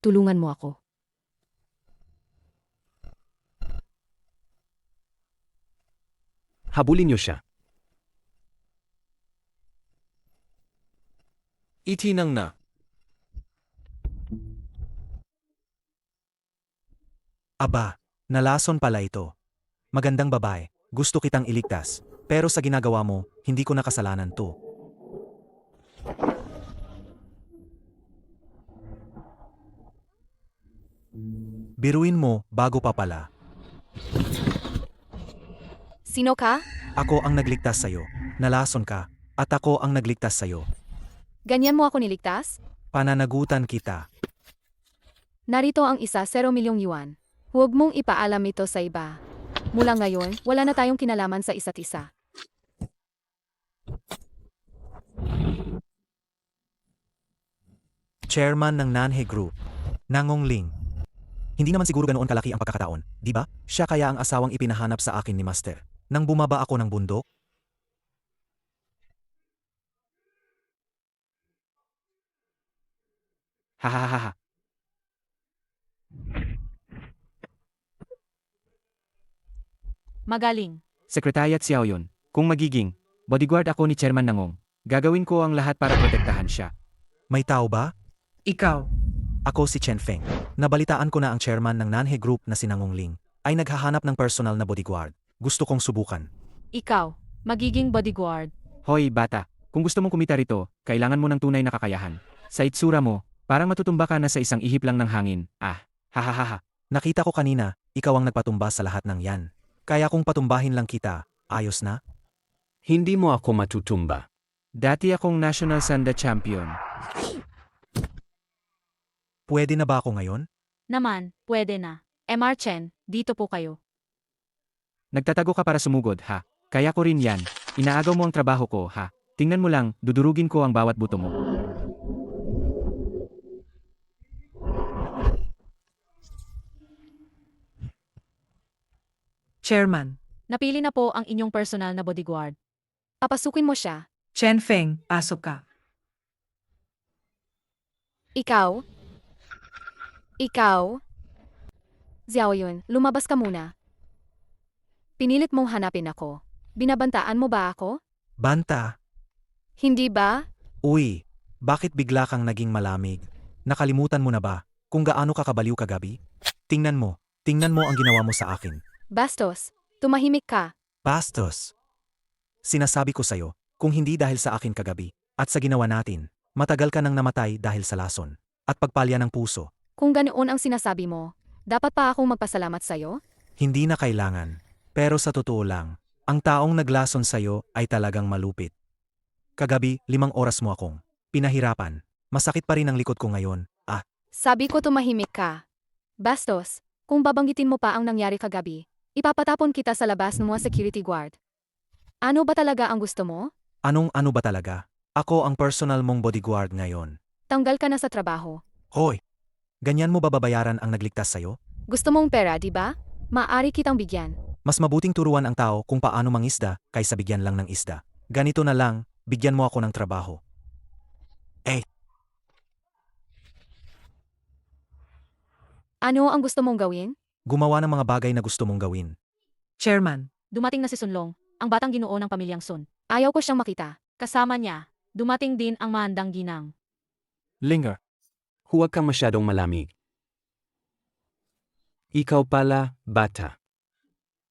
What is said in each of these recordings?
tulungan mo ako. Habulin niyo siya. Itinang na. Aba, nalason pala ito. Magandang babae, gusto kitang iligtas. Pero sa ginagawa mo, hindi ko nakasalanan to. Biruin mo, bago pa pala. Sino ka? Ako ang nagligtas sa'yo. Nalason ka. At ako ang nagligtas sa'yo. Ganyan mo ako niligtas? Pananagutan kita. Narito ang isa 0 milyong yuan. Huwag mong ipaalam ito sa iba. Mula ngayon, wala na tayong kinalaman sa isa't isa. Chairman ng Nanhe Group. Nangong Ling. Hindi naman siguro ganoon kalaki ang pagkakataon, di ba? Siya kaya ang asawang ipinahanap sa akin ni Master. Nang bumaba ako ng bundok? Hahaha. Magaling. Sekretariat Xiao yun. Kung magiging bodyguard ako ni Chairman Nangong, gagawin ko ang lahat para protektahan siya. May tao ba? Ikaw. Ako si Chen Feng. Nabalitaan ko na ang chairman ng Nanhe Group na si Nangong Ling ay naghahanap ng personal na bodyguard. Gusto kong subukan. Ikaw, magiging bodyguard. Hoy, bata. Kung gusto mong kumita rito, kailangan mo ng tunay na kakayahan. Sa itsura mo, parang matutumba ka na sa isang ihip lang ng hangin. Hahaha. Nakita ko kanina, ikaw ang nagpatumba sa lahat ng yan. Kaya kung patumbahin lang kita, ayos na? Hindi mo ako matutumba. Dati akong National Sanda Champion. Pwede na ba ako ngayon? Naman, pwede na. MR Chen, dito po kayo. Nagtatago ka para sumugod, ha? Kaya ko rin yan. Inaagaw mo ang trabaho ko, ha? Tingnan mo lang, dudurugin ko ang bawat buto mo. Chairman. Napili na po ang inyong personal na bodyguard. Papasukin mo siya. Chen Feng, pasok ka. Ikaw? Xiao Yun, lumabas ka muna. Pinilit mong hanapin ako. Binabantaan mo ba ako? Banta! Hindi ba? Uy, bakit bigla kang naging malamig? Nakalimutan mo na ba kung gaano ka kabaliw kagabi? Tingnan mo ang ginawa mo sa akin. Bastos, tumahimik ka. Bastos! Sinasabi ko sa'yo, kung hindi dahil sa akin kagabi, at sa ginawa natin, matagal ka nang namatay dahil sa lason, at pagpalya ng puso. Kung ganoon ang sinasabi mo, dapat pa akong magpasalamat sa'yo? Hindi na kailangan. Pero sa totoo lang, ang taong naglason sa'yo ay talagang malupit. Kagabi, 5 oras mo akong pinahirapan. Masakit pa rin ang likod ko ngayon. Sabi ko tumahimik ka. Bastos, kung babanggitin mo pa ang nangyari kagabi, ipapatapon kita sa labas ng mga security guard. Ano ba talaga ang gusto mo? Anong ano ba talaga? Ako ang personal mong bodyguard ngayon. Tanggal ka na sa trabaho. Hoy! Ganyan mo ba babayaran ang nagligtas sa'yo? Gusto mong pera, di ba? Maaari kitang bigyan. Mas mabuting turuan ang tao kung paano mangisda kaysa bigyan lang ng isda. Ganito na lang, bigyan mo ako ng trabaho. Ano ang gusto mong gawin? Gumawa ng mga bagay na gusto mong gawin. Chairman. Dumating na si Sunlong, ang batang ginoo ng pamilyang Sun. Ayaw ko siyang makita. Kasama niya, dumating din ang mahandang ginang. Linger. Huwag kang masyadong malamig. Ikaw pala, bata.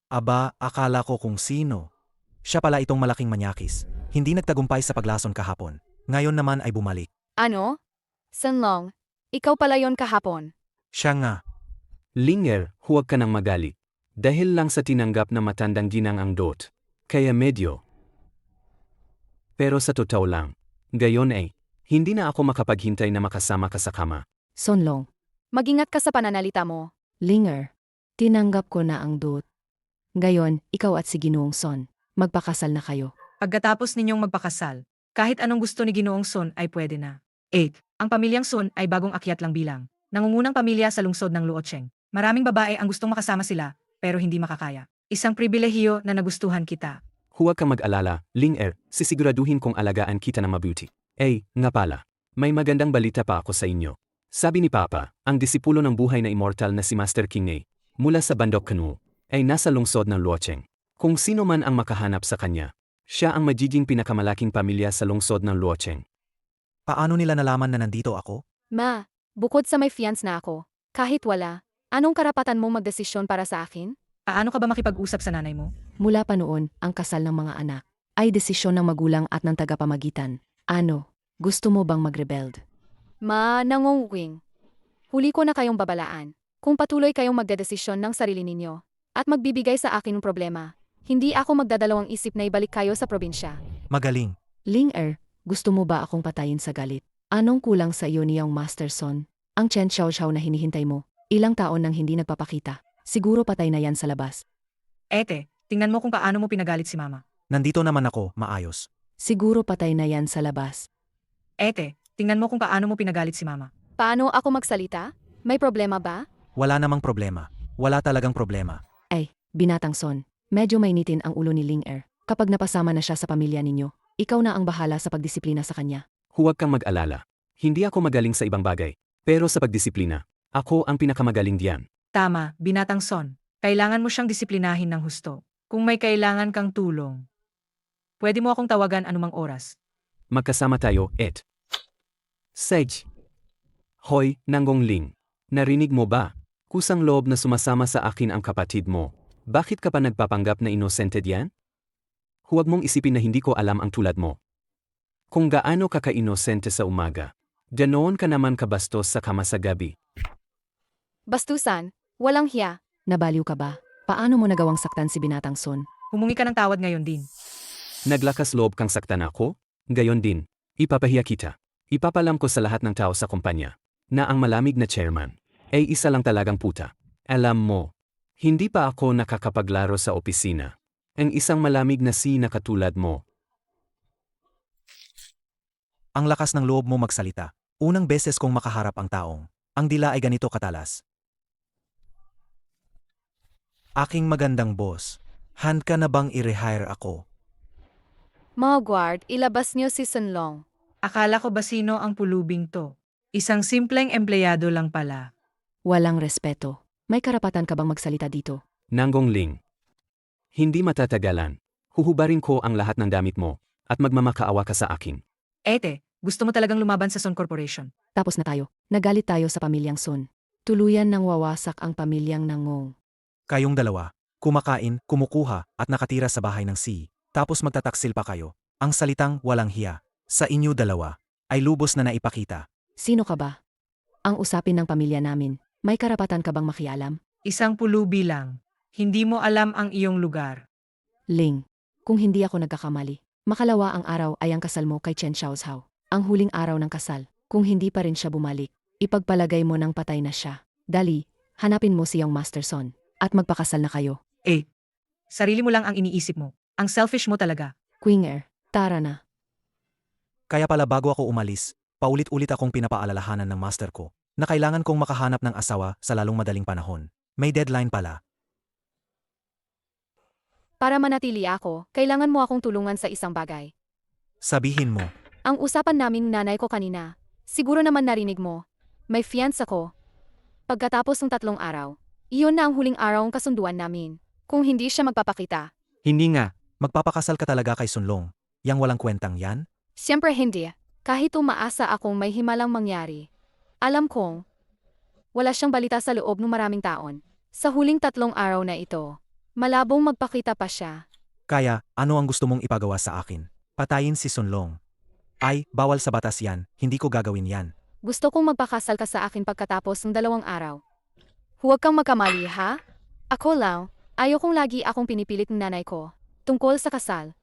Aba, akala ko kung sino. Siya pala itong malaking manyakis. Hindi nagtagumpay sa paglason kahapon. Ngayon naman ay bumalik. Ano? Sanlong, ikaw pala yon kahapon. Siya nga. Linger, huwag ka nang magalit. Dahil lang sa tinanggap na matandang ginang ang dot. Kaya medyo. Pero sa totoo lang, gayon ay, hindi na ako makapaghintay na makasama ka sa kama. Sonlong, mag-ingat ka sa pananalita mo. Linger, tinanggap ko na ang dot. Ngayon, ikaw at si Ginoong Son, magpakasal na kayo. Pagkatapos ninyong magpakasal, kahit anong gusto ni Ginoong Son ay pwede na. 8. Ang pamilyang Son ay bagong akyat lang bilang nangungunang pamilya sa lungsod ng Luocheng. Maraming babae ang gustong makasama sila, pero hindi makakaya. Isang pribilehiyo na nagustuhan kita. Huwag kang mag-alala, Linger, sisiguraduhin kong alagaan kita ng mabuti. Nga pala, may magandang balita pa ako sa inyo. Sabi ni Papa, ang disipulo ng buhay na immortal na si Master King mula sa Bandok Canoe, ay nasa lungsod ng Luocheng. Kung sino man ang makahanap sa kanya, siya ang magiging pinakamalaking pamilya sa lungsod ng Luocheng. Paano nila nalaman na nandito ako? Ma, bukod sa may fiance na ako, kahit wala, anong karapatan mong magdesisyon para sa akin? Paano ka ba makipag-usap sa nanay mo? Mula pa noon, ang kasal ng mga anak ay desisyon ng magulang at ng tagapamagitan. Ano, gusto mo bang mag-rebeld? Ma, nangungwing. Huli ko na kayong babalaan. Kung patuloy kayong magdedesisyon ng sarili ninyo at magbibigay sa akin ng problema, hindi ako magdadalawang isip na ibalik kayo sa probinsya. Magaling. Ling gusto mo ba akong patayin sa galit? Anong kulang sa iyo niyang Master Son? Ang Chen Xiaoxiao na hinihintay mo, ilang taon nang hindi nagpapakita. Siguro patay na yan sa labas. Ete, tingnan mo kung paano mo pinagalit si mama. Nandito naman ako, maayos. Siguro patay na yan sa labas. Ete, tingnan mo kung paano mo pinagalit si mama. Paano ako magsalita? May problema ba? Wala namang problema. Wala talagang problema. Ay, binatang Son, medyo mainitin ang ulo ni Ling Kapag napasama na siya sa pamilya ninyo, ikaw na ang bahala sa pagdisiplina sa kanya. Huwag kang mag-alala. Hindi ako magaling sa ibang bagay, pero sa pagdisiplina, ako ang pinakamagaling diyan. Tama, binatang son. Kailangan mo siyang disiplinahin ng husto. Kung may kailangan kang tulong, pwede mo akong tawagan anumang oras. Magkasama tayo, et. Sage. Hoy, Nanggong Ling. Narinig mo ba? Kusang loob na sumasama sa akin ang kapatid mo. Bakit ka pa nagpapanggap na inosente diyan? Huwag mong isipin na hindi ko alam ang tulad mo. Kung gaano ka ka-inosente sa umaga, ganoon ka naman kabastos sa kama sa gabi. Bastusan, walang hiya. Nabaliw ka ba? Paano mo nagawang saktan si binatang Son? Humungi ka ng tawad ngayon din. Naglakas loob kang saktan ako? Gayon din, ipapahiya kita. Ipapalam ko sa lahat ng tao sa kumpanya na ang malamig na chairman ay isa lang talagang puta. Alam mo, hindi pa ako nakakapaglaro sa opisina. Ang isang malamig na na katulad mo. Ang lakas ng loob mo magsalita. Unang beses kong makaharap ang taong. Ang dila ay ganito katalas. Aking magandang boss, hand ka na bang i-rehire ako? Mga guard, ilabas niyo si Sunlong. Akala ko ba sino ang pulubing to? Isang simpleng empleyado lang pala. Walang respeto. May karapatan ka bang magsalita dito? Nanggong Ling. Hindi matatagalan. Huhubarin ko ang lahat ng damit mo at magmamakaawa ka sa akin. Ete, gusto mo talagang lumaban sa Sun Corporation. Tapos na tayo. Nagalit tayo sa pamilyang Son. Tuluyan nang wawasak ang pamilyang Nangong. Kayong dalawa, kumakain, kumukuha, at nakatira sa bahay ng C. Tapos magtataksil pa kayo. Ang salitang walang hiya sa inyo dalawa ay lubos na naipakita. Sino ka ba? Ang usapin ng pamilya namin. May karapatan ka bang makialam? Isang pulubi lang. Hindi mo alam ang iyong lugar. Ling, kung hindi ako nagkakamali, makalawa ang araw ay ang kasal mo kay Chen Xiaoxiao. Ang huling araw ng kasal, kung hindi pa rin siya bumalik, ipagpalagay mo ng patay na siya. Dali, hanapin mo siyang Master Son, at magpakasal na kayo. Sarili mo lang ang iniisip mo. Ang selfish mo talaga. Queen tara na. Kaya pala bago ako umalis, paulit-ulit akong pinapaalalahanan ng master ko na kailangan kong makahanap ng asawa sa lalong madaling panahon. May deadline pala. Para manatili ako, kailangan mo akong tulungan sa isang bagay. Sabihin mo, Ang usapan naming nanay ko kanina, siguro naman narinig mo. May fiance ako. Pagkatapos ng 3 araw, iyon na ang huling araw ng kasunduan namin. Kung hindi siya magpapakita, hindi nga, magpapakasal ka talaga kay Sunlong. Yang walang kwentang yan? siyempre hindi. Kahit umaasa akong may himalang mangyari. Alam kong, wala siyang balita sa loob ng maraming taon. Sa huling 3 araw na ito, malabong magpakita pa siya. Kaya, ano ang gusto mong ipagawa sa akin? Patayin si Sunlong. Ay, bawal sa batas yan, hindi ko gagawin yan. Gusto kong magpakasal ka sa akin pagkatapos ng 2 araw. Huwag kang magkamali, ha? Ako lang, ayokong lagi akong pinipilit ng nanay ko tungkol sa kasal.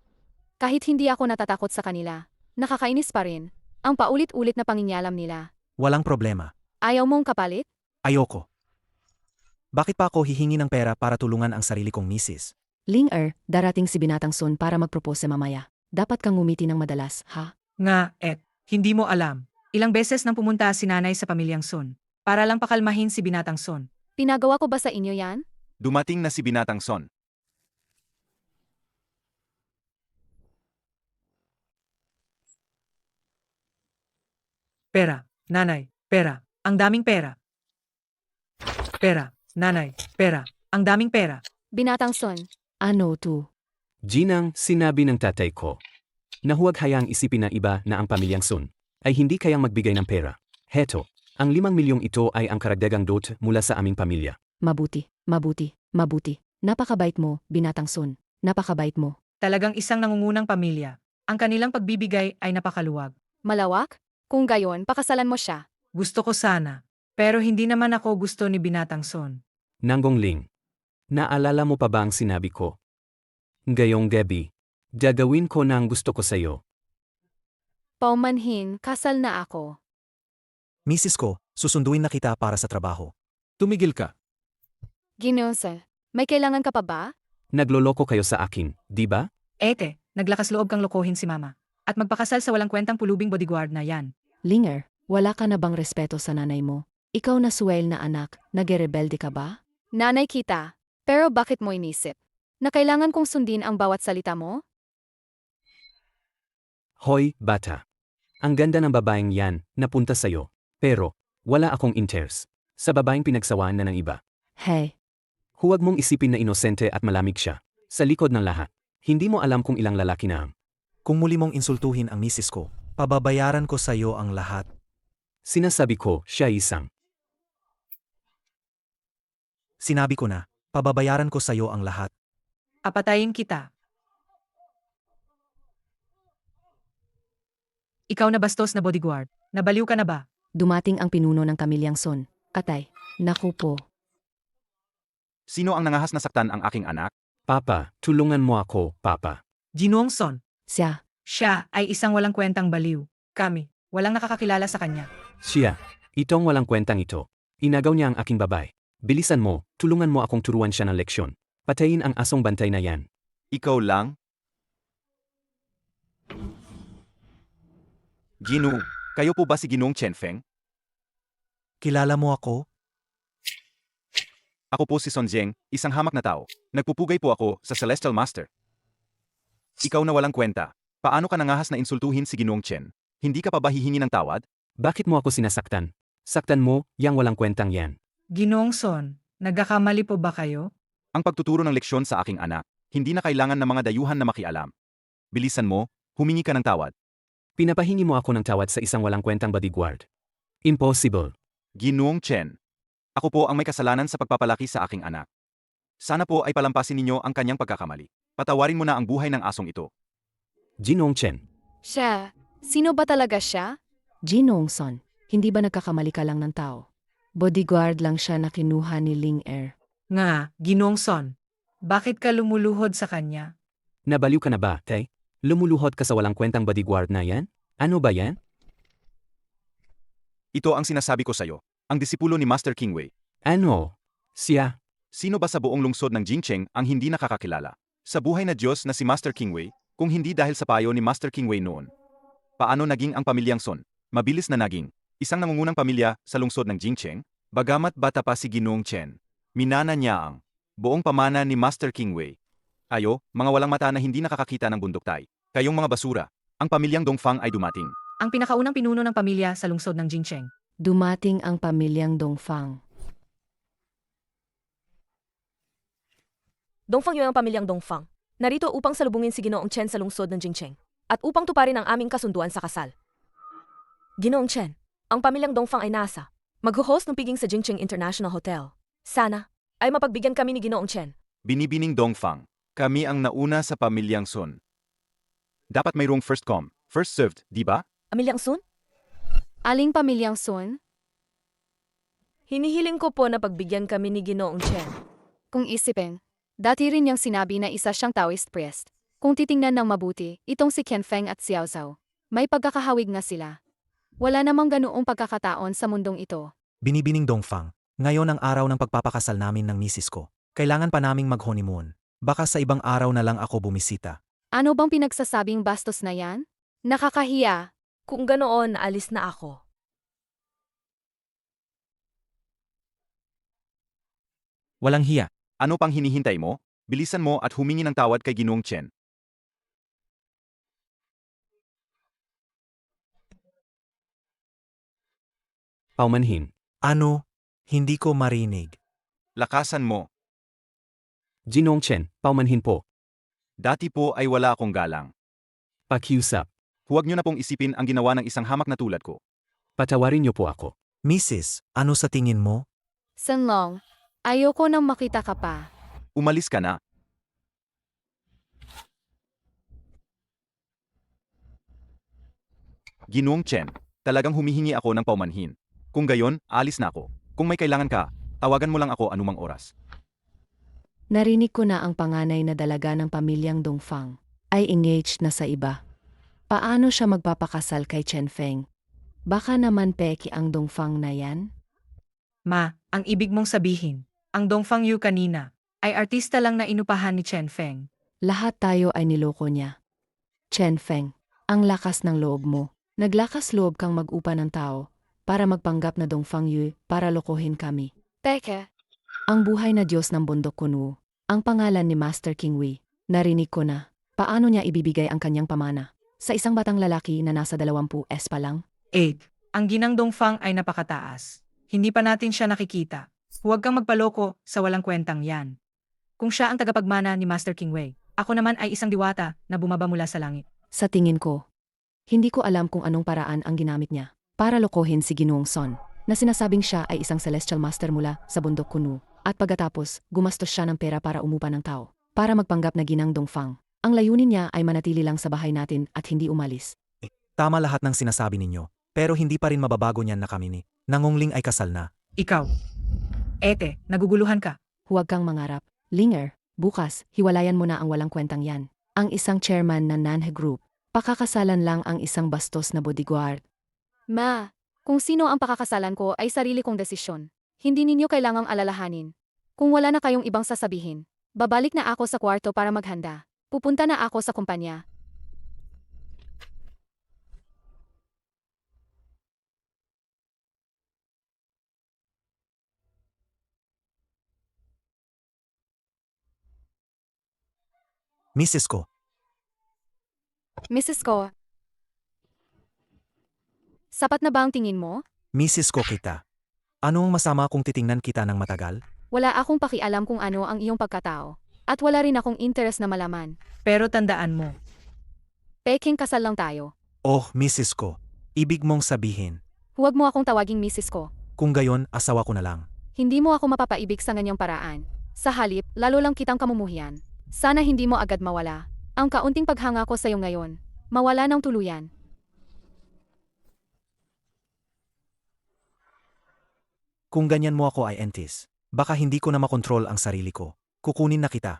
Kahit hindi ako natatakot sa kanila, nakakainis pa rin ang paulit-ulit na panginyalam nila. Walang problema. Ayaw mong kapalit? Ayoko. Bakit pa ako hihingi ng pera para tulungan ang sarili kong misis? Ling darating si binatang Son para magpropose mamaya. Dapat kang ngumiti ng madalas, ha? Nga, hindi mo alam. Ilang beses nang pumunta si nanay sa pamilyang Sun para lang pakalmahin si binatang Son. Pinagawa ko ba sa inyo yan? Dumating na si Binatang Son. Pera, nanay, pera. Ang daming pera. Pera, nanay, pera, ang daming pera. Binatang Son, Ano to? Ginang, sinabi ng tatay ko. Na huwag hayaang isipin na iba na ang pamilyang Sun ay hindi kayang magbigay ng pera. Heto, ang 5 milyong ito ay ang karagdagang dot mula sa aming pamilya. Mabuti, mabuti, mabuti. Napakabait mo, Binatang Son. Napakabait mo. Talagang isang nangungunang pamilya. Ang kanilang pagbibigay ay napakaluwag. malawak? Kung gayon, pakasalan mo siya. Gusto ko sana. Pero hindi naman ako gusto ni Binatang Son. Nanggong Ling. Naalala mo pa ba ang sinabi ko? Ngayong gabi, gagawin ko na ang gusto ko sa'yo. Paumanhin, kasal na ako. Misis ko, susunduin na kita para sa trabaho. Tumigil ka. Ginoong Son, may kailangan ka pa ba? Nagloloko kayo sa akin, di ba? Ete, naglakas loob kang lokohin si mama. At magpakasal sa walang kwentang pulubing bodyguard na yan. Linger, wala ka na bang respeto sa nanay mo? Ikaw na suwel na anak, nagrebelde ka ba? Nanay kita. Pero bakit mo inisip? Na kailangan kong sundin ang bawat salita mo? Hoy, bata. Ang ganda ng babaeng yan, napunta sa'yo. Pero, wala akong interest sa babaeng pinagsawaan na ng iba. Hey, Huwag mong isipin na inosente at malamig siya. Sa likod ng lahat, hindi mo alam kung ilang lalaki na ang. Kung muli mong insultuhin ang misis ko, pababayaran ko sa iyo ang lahat. Sinasabi ko, siya isang. Sinabi ko na, pababayaran ko sa iyo ang lahat. Apatayin kita. Ikaw na bastos na bodyguard. Nabaliw ka na ba? dumating ang pinuno ng pamilyang Son. Katay, naku po. Sino ang nangahas na saktan ang aking anak? Papa, tulungan mo ako, Papa. Ginoong Son. Siya, Siya ay isang walang kwentang baliw. Kami, walang nakakakilala sa kanya. Siya, itong walang kwentang ito. Inagaw niya ang aking babae. Bilisan mo, tulungan mo akong turuan siya ng leksyon. Patayin ang asong bantay na yan. Ikaw lang? Ginu, kayo po ba si Ginoong Chen Feng? Kilala mo ako? Ako po si Son Jeng, isang hamak na tao. Nagpupugay po ako sa Celestial Master. Ikaw na walang kwenta. Paano ka nangahas na insultuhin si Ginoong Chen? Hindi ka pa ba hihingi ng tawad? Bakit mo ako sinasaktan? Saktan mo, yang walang kwentang yan. Ginoong Son, nagkakamali po ba kayo? Ang pagtuturo ng leksyon sa aking anak, hindi na kailangan ng mga dayuhan na makialam. Bilisan mo, humingi ka ng tawad. Pinapahingi mo ako ng tawad sa isang walang kwentang bodyguard. Impossible. Ginoong Chen, ako po ang may kasalanan sa pagpapalaki sa aking anak. Sana po ay palampasin ninyo ang kanyang pagkakamali. Patawarin mo na ang buhay ng asong ito. Ginoong Chen. Siya, sino ba talaga siya? Ginoong Son, hindi ba nagkakamali ka lang ng tao? Bodyguard lang siya na kinuha ni Ling Er. Nga, Ginoong Son. Bakit ka lumuluhod sa kanya? Nabaliw ka na ba, Tay? Lumuluhod ka sa walang kwentang bodyguard na yan? Ano ba yan? Ito ang sinasabi ko sa'yo, ang disipulo ni Master Kingwei. Ano? Siya? Sino ba sa buong lungsod ng Jingcheng ang hindi nakakakilala? Sa buhay na Diyos na si Master Kingwei, kung hindi dahil sa payo ni Master Kingwei noon. Paano naging ang pamilyang Son? Mabilis na naging isang nangungunang pamilya sa lungsod ng Jingcheng, bagamat bata pa si Ginoong Chen. Minana niya ang buong pamana ni Master Kingwei. Ayo, mga walang mata na hindi nakakakita ng bunduktay. Kayong mga basura, ang pamilyang Dongfang ay dumating. Ang pinakaunang pinuno ng pamilya sa lungsod ng Jingcheng. Dumating ang pamilyang Dongfang. Dongfang yun ang pamilyang Dongfang. Narito upang salubungin si Ginoong Chen sa lungsod ng Jingcheng at upang tuparin ang aming kasunduan sa kasal. Ginoong Chen, ang pamilyang Dongfang ay nasa. Mag-host ng piging sa Jingcheng International Hotel. Sana ay mapagbigyan kami ni Ginoong Chen. Binibining Dongfang, kami ang nauna sa pamilyang Sun. Dapat mayroong first come, first served, di ba? Pamilyang Sun? Aling pamilyang Son? Hinihiling ko po na pagbigyan kami ni Ginoong Chen. Kung isipin, dati rin niyang sinabi na isa siyang Taoist priest. Kung titingnan ng mabuti, itong si Qian Feng at Xiao Zhao. May pagkakahawig na sila. Wala namang ganoong pagkakataon sa mundong ito. Binibining Dongfang, ngayon ang araw ng pagpapakasal namin ng misis ko. Kailangan pa naming mag-honeymoon. Baka sa ibang araw na lang ako bumisita. Ano bang pinagsasabing bastos na yan? Nakakahiya. Kung ganoon, alis na ako. Walang hiya. Ano pang hinihintay mo? Bilisan mo at humingi ng tawad kay Ginoong Chen. Paumanhin. Ano? Hindi ko marinig. Lakasan mo. Ginoong Chen, paumanhin po. Dati po ay wala akong galang. Pakiusap. Huwag niyo na pong isipin ang ginawa ng isang hamak na tulad ko. Patawarin niyo po ako. Mrs., ano sa tingin mo? Sanlong, ayoko nang makita ka pa. Umalis ka na. Ginoong Chen, talagang humihingi ako ng paumanhin. Kung gayon, alis na ako. Kung may kailangan ka, tawagan mo lang ako anumang oras. Narinig ko na ang panganay na dalaga ng pamilyang Dongfang ay engaged na sa iba. Paano siya magpapakasal kay Chen Feng? Baka naman peki ang Dongfang na yan? Ma, ang ibig mong sabihin, ang Dongfang Yu kanina ay artista lang na inupahan ni Chen Feng. Lahat tayo ay niloko niya. Chen Feng, ang lakas ng loob mo. Naglakas loob kang mag-upa ng tao para magpanggap na Dongfang Yu para lokohin kami. Teke, Ang buhay na Diyos ng bundok kuno, ang pangalan ni Master King Wei. Narinig ko na, paano niya ibibigay ang kanyang pamana sa isang batang lalaki na nasa 20s pa lang? 8. Ang ginang Dongfang ay napakataas. Hindi pa natin siya nakikita. Huwag kang magpaloko sa walang kwentang yan. Kung siya ang tagapagmana ni Master King Wei, ako naman ay isang diwata na bumaba mula sa langit. Sa tingin ko, hindi ko alam kung anong paraan ang ginamit niya para lokohin si Ginoong Son, na sinasabing siya ay isang celestial master mula sa bundok kuno, at pagkatapos, gumastos siya ng pera para umupa ng tao, para magpanggap na ginang Dongfang. Ang layunin niya ay manatili lang sa bahay natin at hindi umalis. Tama lahat ng sinasabi ninyo, pero hindi pa rin mababago niyan na kami ni Nangongling ay kasal na. Ikaw. Ete, naguguluhan ka. Huwag kang mangarap. Linger, bukas, hiwalayan mo na ang walang kwentang yan. Ang isang chairman ng Nanhe Group, pakakasalan lang ang isang bastos na bodyguard. Ma, kung sino ang pakakasalan ko ay sarili kong desisyon. Hindi ninyo kailangang alalahanin. Kung wala na kayong ibang sasabihin, babalik na ako sa kwarto para maghanda. Pupunta na ako sa kumpanya. Mrs. ko, Mrs. Ko, sapat na ba ang tingin mo? Mrs. ko kita. Ano ang masama kung titingnan kita ng matagal? Wala akong pakialam kung ano ang iyong pagkatao. At wala rin akong interes na malaman. Pero tandaan mo, Peking kasal lang tayo. Oh, Mrs. ko, ibig mong sabihin, Huwag mo akong tawaging Mrs. Ko. kung gayon, asawa ko na lang. Hindi mo ako mapapaibig sa ganyang paraan. Sa halip, lalo lang kitang kamumuhian. Sana hindi mo agad mawala. Ang kaunting paghanga ko sa'yo ngayon, mawala ng tuluyan. Kung ganyan mo ako ay entis, baka hindi ko na makontrol ang sarili ko. Kukunin na kita.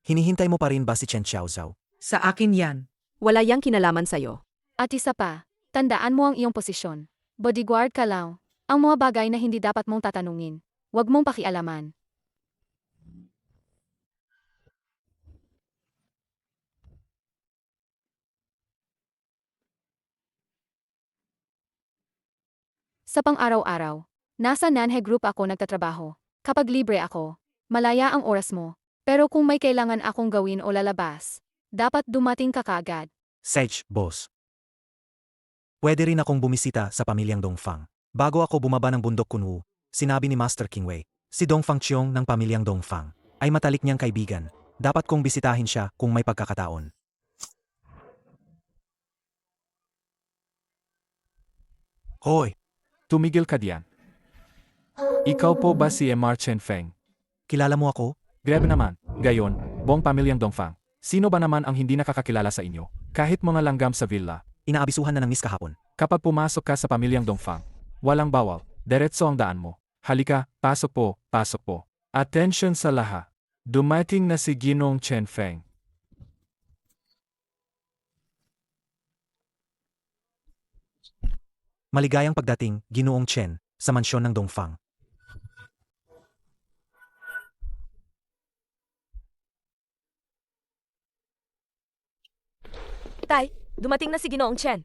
Hinihintay mo pa rin ba si Chen Xiaozhao? sa akin yan. Wala yang kinalaman sa'yo. At isa pa, tandaan mo ang iyong posisyon. Bodyguard ka lang. Ang mga bagay na hindi dapat mong tatanungin. Huwag mong pakialaman. Sa pang-araw-araw, nasa Nanhe Group ako nagtatrabaho. Kapag libre ako, malaya ang oras mo. Pero kung may kailangan akong gawin o lalabas, dapat dumating ka kaagad. Sage, boss. Pwede rin akong bumisita sa pamilyang Dongfang. Bago ako bumaba ng bundok Kunwu, sinabi ni Master King Wei, si Dongfang Chiong ng pamilyang Dongfang ay matalik niyang kaibigan. Dapat kong bisitahin siya kung may pagkakataon. Hoy! Tumigil ka diyan. Ikaw po ba si Mr. Chen Feng? Kilala mo ako? Grabe naman, gayon, buong pamilyang Dongfang. Sino ba naman ang hindi nakakakilala sa inyo? Kahit mga langgam sa villa. Inaabisuhan na ng miss kahapon. Kapag pumasok ka sa pamilyang Dongfang, walang bawal, diretso ang daan mo. Halika, pasok po, pasok po. Attention sa lahat. Dumating na si Ginong Chen Feng. Maligayang pagdating, Ginoong Chen, sa mansyon ng Dongfang. Tay, dumating na si Ginoong Chen.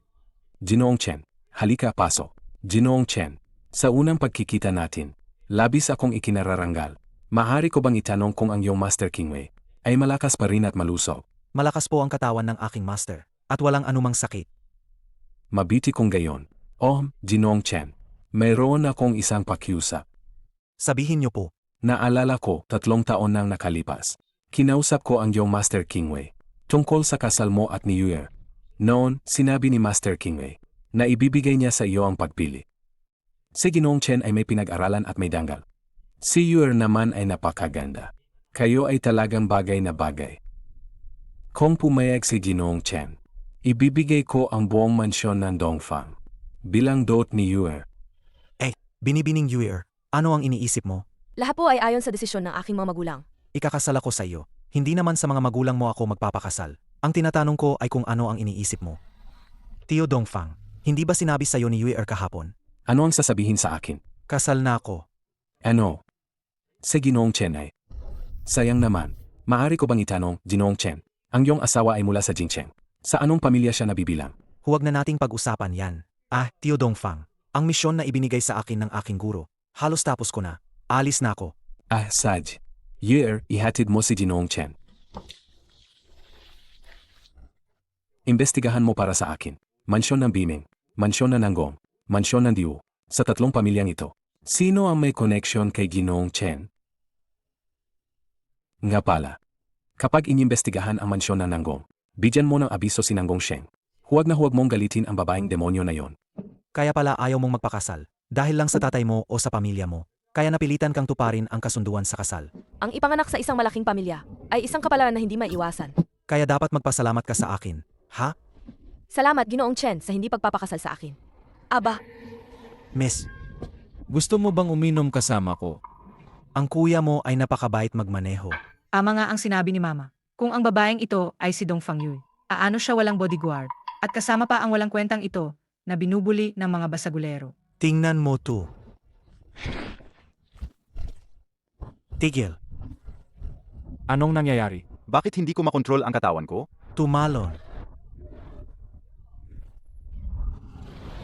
Ginoong Chen, halika pasok. Ginoong Chen, sa unang pagkikita natin, labis akong ikinararanggal. Mahari ko bang itanong kung ang iyong Master King Wei ay malakas pa rin at malusog? Malakas po ang katawan ng aking master, at walang anumang sakit. Mabiti kong gayon. Oh, Ginoong Chen. Mayroon akong isang pakiusap. Sabihin niyo po, Naalala ko, 3 taon nang nakalipas. Kinausap ko ang iyong Master Kingwei tungkol sa kasal mo at ni Yuer. Noon, sinabi ni Master Kingwei na ibibigay niya sa iyo ang pagpili. Si Ginoong Chen ay may pinag-aralan at may danggal. Si Yuer naman ay napakaganda. Kayo ay talagang bagay na bagay. Kung pumayag si Ginoong Chen, ibibigay ko ang buong mansyon ng Dongfang bilang dot ni Yuer. binibining Yuer, ano ang iniisip mo? Lahat po ay ayon sa desisyon ng aking mga magulang. Ikakasal ako sa iyo. Hindi naman sa mga magulang mo ako magpapakasal. Ang tinatanong ko ay kung ano ang iniisip mo. Tio Dongfang, hindi ba sinabi sa iyo ni Yuer kahapon? Ano ang sasabihin sa akin? Kasal na ako. Ano? Si Ginoong Chen ay. Sayang naman. Maaari ko bang itanong, Ginoong Chen, ang iyong asawa ay mula sa Jingcheng. Sa anong pamilya siya nabibilang? Huwag na nating pag-usapan yan. Tio Dongfang, ang misyon na ibinigay sa akin ng aking guro. Halos tapos ko na. Alis na ako. Saj. Yuer, ihatid mo si Ginoong Chen. Imbestigahan mo para sa akin. Mansyon ng Biming, mansyon ng Nanggong, mansyon ng Diu. Sa 3 pamilyang ito, sino ang may connection kay Ginoong Chen? Nga pala, kapag inimbestigahan ang mansyon ng Nanggong, bigyan mo ng abiso si Nanggong Sheng. Huwag na huwag mong galitin ang babaeng demonyo na yon. Kaya pala ayaw mong magpakasal. Dahil lang sa tatay mo o sa pamilya mo. Kaya napilitan kang tuparin ang kasunduan sa kasal. Ang ipanganak sa isang malaking pamilya ay isang kapalaran na hindi maiiwasan. Kaya dapat magpasalamat ka sa akin. Ha? Salamat, Ginoong Chen, sa hindi pagpapakasal sa akin. Aba, Miss, Gusto mo bang uminom kasama ko? ang kuya mo ay napakabait magmaneho. Ama nga ang sinabi ni Mama. Kung ang babaeng ito ay si Dongfang Yui, aano siya walang bodyguard, at kasama pa ang walang kwentang ito na binubuli ng mga basagulero. Tingnan mo to. Tigil. Anong nangyayari? Bakit hindi ko makontrol ang katawan ko? Tumalon.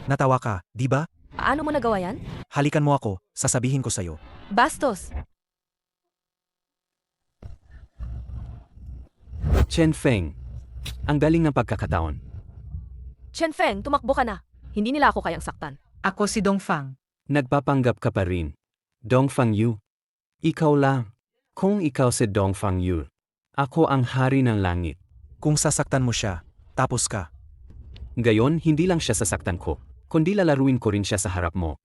Natawa ka, di ba? paano mo nagawa yan? Halikan mo ako, sasabihin ko sa'yo. Bastos! Chen Feng. Ang galing ng pagkakataon. Chen Feng, tumakbo ka na. Hindi nila ako kayang saktan. Ako si Dongfang. Nagpapanggap ka pa rin. Dongfang Yu. Ikaw lang. Kung ikaw si Dongfang Yu, ako ang hari ng langit. Kung sasaktan mo siya, tapos ka. Gayon, hindi lang siya sasaktan ko, kundi lalaruin ko rin siya sa harap mo.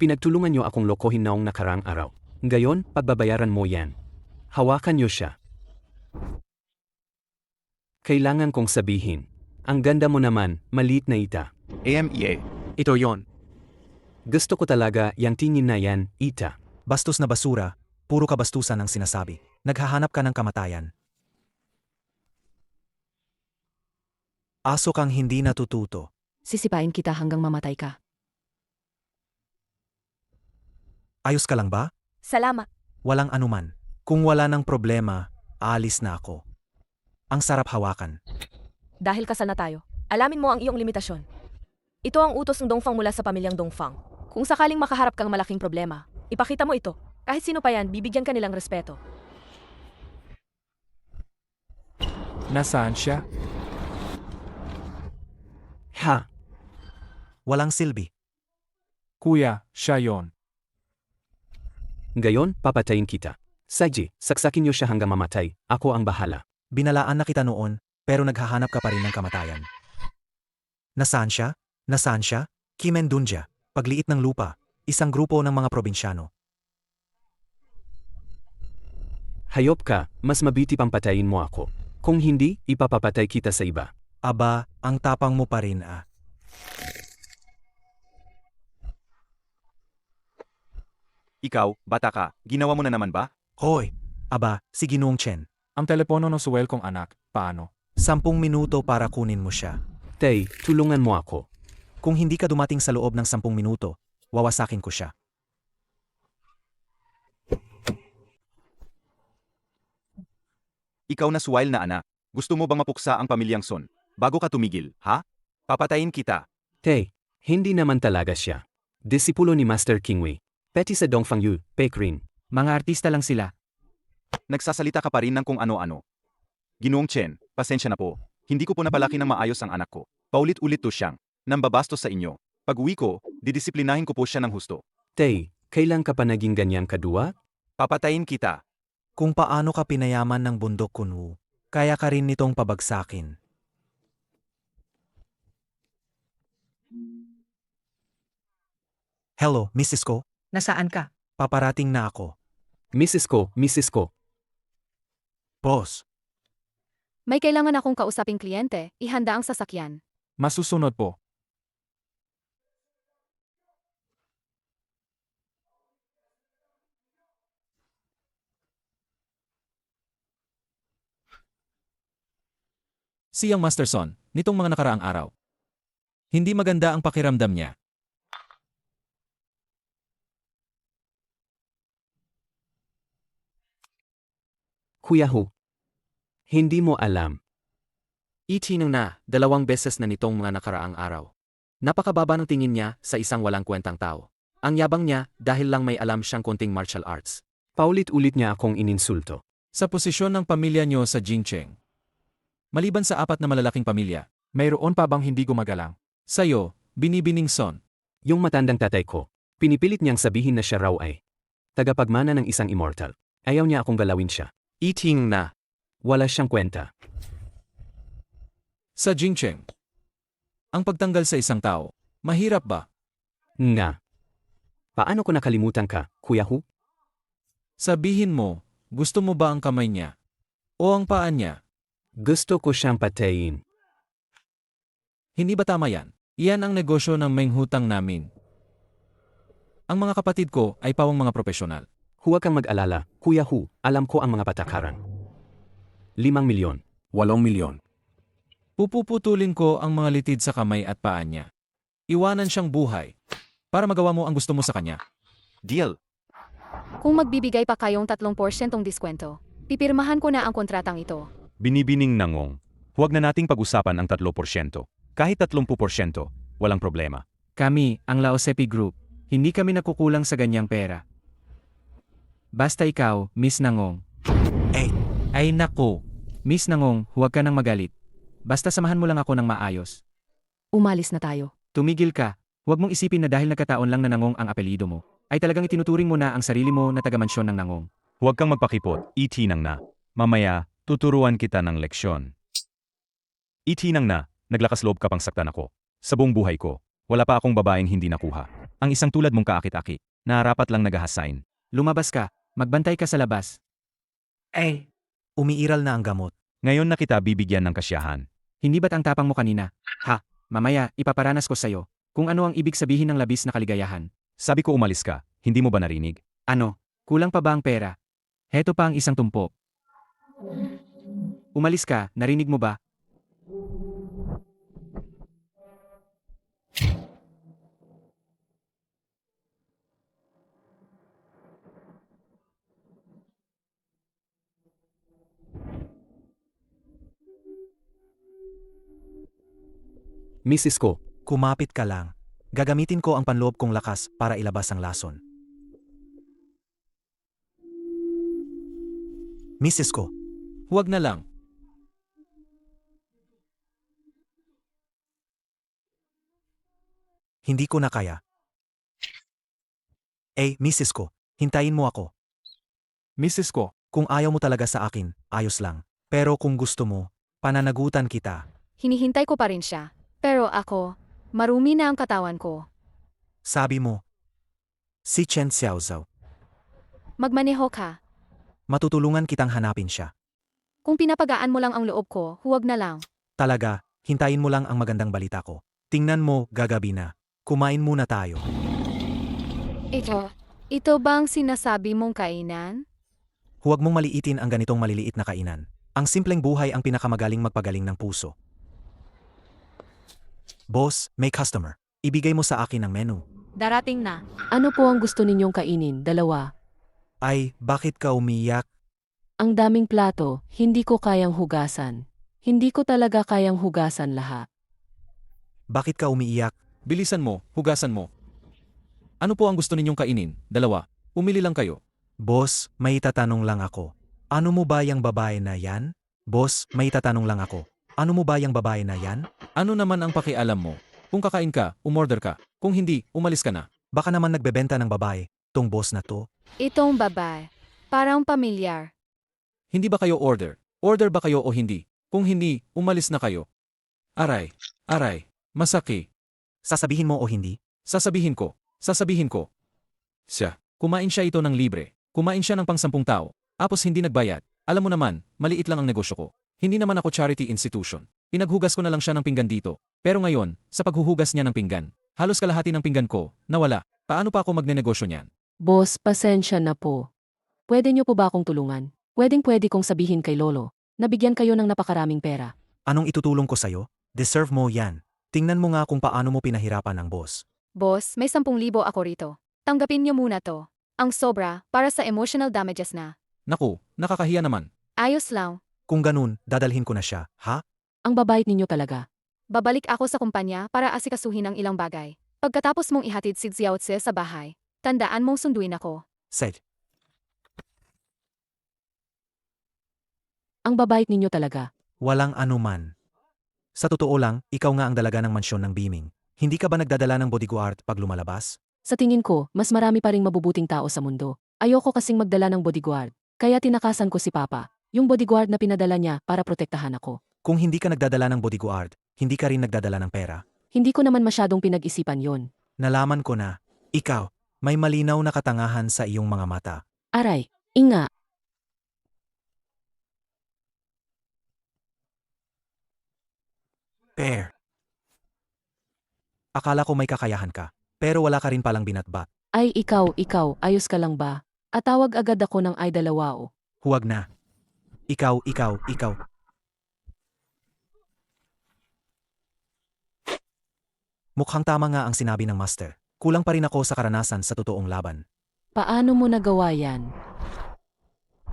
Pinagtulungan niyo akong lokohin noong nakaraang araw. Gayon, pagbabayaran mo yan. Hawakan niyo siya. Kailangan kong sabihin. Ang ganda mo naman, maliit na ita. AMEA. Ito yon. Gusto ko talaga yang tingin na yan, ita. Bastos na basura, puro kabastusan ang sinasabi. Naghahanap ka ng kamatayan. Aso kang hindi natututo. Sisipain kita hanggang mamatay ka. Ayos ka lang ba? Salamat. Walang anuman. Kung wala ng problema, aalis na ako. Ang sarap hawakan. Dahil kasal na tayo, alamin mo ang iyong limitasyon. Ito ang utos ng Dongfang mula sa pamilyang Dongfang. Kung sakaling makaharap kang malaking problema, ipakita mo ito. Kahit sino pa yan, bibigyan ka nilang respeto. Nasaan siya? Ha? Walang silbi. Kuya, siya yon. Gayon, papatayin kita. Saji, saksakin niyo siya hanggang mamatay. Ako ang bahala. Binalaan na kita noon, pero naghahanap ka pa rin ng kamatayan. Nasaan siya? Nasaan siya? Kimen Dunja, pagliit ng lupa, isang grupo ng mga probinsyano. Hayop ka, mas mabiti pang patayin mo ako. Kung hindi, ipapapatay kita sa iba. Aba, ang tapang mo pa rin ah. Ikaw, bata ka, ginawa mo na naman ba? Hoy! Aba, si Ginoong Chen. Ang telepono ng suwel kong anak, paano? 10 minuto para kunin mo siya. Tay, tulungan mo ako. Kung hindi ka dumating sa loob ng 10 minuto, wawasakin ko siya. Ikaw na suwail na anak. Gusto mo bang mapuksa ang pamilyang Son? Bago ka tumigil, ha? Papatayin kita. Tay, hindi naman talaga siya. Disipulo ni Master Kingwei. Peti sa Dongfang Yu, Pek rin. Mga artista lang sila. Nagsasalita ka pa rin ng kung ano-ano. Ginoong Chen, pasensya na po. Hindi ko po napalaki ng maayos ang anak ko. Paulit-ulit to siyang nambabastos sa inyo. Pag-uwi ko, didisiplinahin ko po siya ng husto. Tay, kailan ka pa naging ganyang kadua? Papatayin kita. Kung paano ka pinayaman ng bundok Kunwu, kaya ka rin nitong pabagsakin. Hello, Mrs. Ko. Nasaan ka? Paparating na ako. Mrs. Ko. Boss, May kailangan akong kausaping kliyente, ihanda ang sasakyan. Masusunod po. Siyang Masterson, nitong mga nakaraang araw. Hindi maganda ang pakiramdam niya. Kuya Hu. Hindi mo alam. Itinang na, 2 beses na nitong mga nakaraang araw. Napakababa ng tingin niya sa isang walang kwentang tao. Ang yabang niya dahil lang may alam siyang konting martial arts. Paulit-ulit niya akong ininsulto. Sa posisyon ng pamilya niyo sa Jingcheng. Maliban sa 4 na malalaking pamilya, mayroon pa bang hindi gumagalang? Sa'yo, Binibining Son. Yung matandang tatay ko, pinipilit niyang sabihin na siya raw ay tagapagmana ng isang immortal. Ayaw niya akong galawin siya. Iting na. Wala siyang kwenta. Sa Jingcheng. Ang pagtanggal sa isang tao, mahirap ba? Nga. Paano ko nakalimutan ka, Kuya Hu? Sabihin mo, gusto mo ba ang kamay niya? O ang paa niya? Gusto ko siyang patayin. Hindi ba tama yan? Iyan ang negosyo ng menghutang namin. Ang mga kapatid ko ay pawang mga profesional. Huwag kang mag-alala, Kuya Hu, alam ko ang mga patakaran. 5 milyon. 8 milyon. Pupuputulin ko ang mga litid sa kamay at paa niya. Iwanan siyang buhay. Para magawa mo ang gusto mo sa kanya. Deal. Kung magbibigay pa kayong 3% diskwento, pipirmahan ko na ang kontratang ito. Binibining Nangong. Huwag na nating pag-usapan ang 3%. Kahit 30%, walang problema. Kami, ang Laosepi Group, hindi kami nakukulang sa ganyang pera. Basta ikaw, Miss Nangong. Eh. Ay nako, Miss Nangong, huwag ka nang magalit. Basta samahan mo lang ako ng maayos. Umalis na tayo. Tumigil ka, huwag mong isipin na dahil nagkataon lang na Nangong ang apelido mo, ay talagang itinuturing mo na ang sarili mo na taga-mansyon ng Nangong. Huwag kang magpakipot, itinang na. Mamaya, tuturuan kita ng leksyon. Itinang na, naglakas loob ka pang saktan ako. Sa buong buhay ko, wala pa akong babaeng hindi nakuha. Ang isang tulad mong kaakit-aki, nararapat lang nagahasain. Lumabas ka, magbantay ka sa labas. Eh, umiiral na ang gamot. Ngayon na kita bibigyan ng kasyahan. Hindi ba't ang tapang mo kanina? Ha, mamaya, ipaparanas ko sa'yo kung ano ang ibig sabihin ng labis na kaligayahan. Sabi ko umalis ka, hindi mo ba narinig? Ano, kulang pa ba ang pera? Heto pa ang isang tumpok. Umalis ka, narinig mo ba? Mrs. Ko, Kumapit ka lang. Gagamitin ko ang panloob kong lakas para ilabas ang lason. Mrs. Ko, Huwag na lang. hindi ko na kaya. Eh, Mrs. Ko, hintayin mo ako. Mrs. Ko, Kung ayaw mo talaga sa akin, ayos lang. Pero kung gusto mo, pananagutan kita. Hinihintay ko pa rin siya. Pero ako, marumi na ang katawan ko. Sabi mo, si Chen Xiaozhou. Magmaneho ka. Matutulungan kitang hanapin siya. Kung pinapagaan mo lang ang loob ko, huwag na lang. Talaga, hintayin mo lang ang magandang balita ko. Tingnan mo, gagabi na. Kumain muna tayo. Ito bang sinasabi mong kainan? Huwag mong maliitin ang ganitong maliliit na kainan. Ang simpleng buhay ang pinakamagaling magpagaling ng puso. Boss, may customer. Ibigay mo sa akin ang menu. Darating na. Ano po ang gusto ninyong kainin? 2. Ay, bakit ka umiyak? Ang daming plato, hindi ko kayang hugasan. Hindi ko talaga kayang hugasan lahat. Bakit ka umiiyak? bilisan mo, hugasan mo. Ano po ang gusto ninyong kainin? 2. Umili lang kayo. Boss, may tatanong lang ako. Ano mo ba yung babae na yan? Boss, may tatanong lang ako. Ano mo ba yung babae na yan? Ano naman ang pakialam mo? Kung kakain ka, umorder ka. Kung hindi, umalis ka na. Baka naman nagbebenta ng babae, tong boss na to. Itong babae. Parang pamilyar. Hindi ba kayo order? Order ba kayo o hindi? Kung hindi, umalis na kayo. Aray, aray, masaki. Sasabihin mo o hindi? Sasabihin ko, sasabihin ko. Kumain siya ito ng libre. Kumain siya ng pang-10 tao. Tapos hindi nagbayad. Alam mo naman, maliit lang ang negosyo ko. Hindi naman ako charity institution. Pinaghugas ko na lang siya ng pinggan dito. Pero ngayon, sa paghuhugas niya ng pinggan, halos kalahati ng pinggan ko, nawala. Paano pa ako magnenegosyo niyan? Boss, pasensya na po. Pwede niyo po ba akong tulungan? Pwedeng-pwede kong sabihin kay Lolo, nabigyan kayo ng napakaraming pera. Anong itutulong ko sa'yo? Deserve mo yan. Tingnan mo nga kung paano mo pinahirapan ang boss. Boss, may 10,000 ako rito. Tanggapin niyo muna to. Ang sobra, para sa emotional damages na. Naku, nakakahiya naman. Ayos lang. Kung ganun, dadalhin ko na siya, ha? Ang babait ninyo talaga. Babalik ako sa kumpanya para asikasuhin ang ilang bagay. Pagkatapos mong ihatid si Xiaotze sa bahay, tandaan mong sunduin ako. Said. Ang babait ninyo talaga. Walang anuman. Sa totoo lang, ikaw nga ang dalaga ng mansyon ng Beaming. Hindi ka ba nagdadala ng bodyguard pag lumalabas? Sa tingin ko, mas marami pa ring mabubuting tao sa mundo. Ayoko kasing magdala ng bodyguard. Kaya tinakasan ko si Papa. Yung bodyguard na pinadala niya para protektahan ako. Kung hindi ka nagdadala ng bodyguard, hindi ka rin nagdadala ng pera. Hindi ko naman masyadong pinag-isipan yon. Nalaman ko na, ikaw, may malinaw na katangahan sa iyong mga mata. Aray, inga. Pear. Akala ko may kakayahan ka, pero wala ka rin palang binatbat. Ay ikaw, ayos ka lang ba? Atawag agad ako ng ay dalawao. Huwag na. Ikaw. Mukhang tama nga ang sinabi ng master. Kulang pa rin ako sa karanasan sa totoong laban. Paano mo nagawa yan?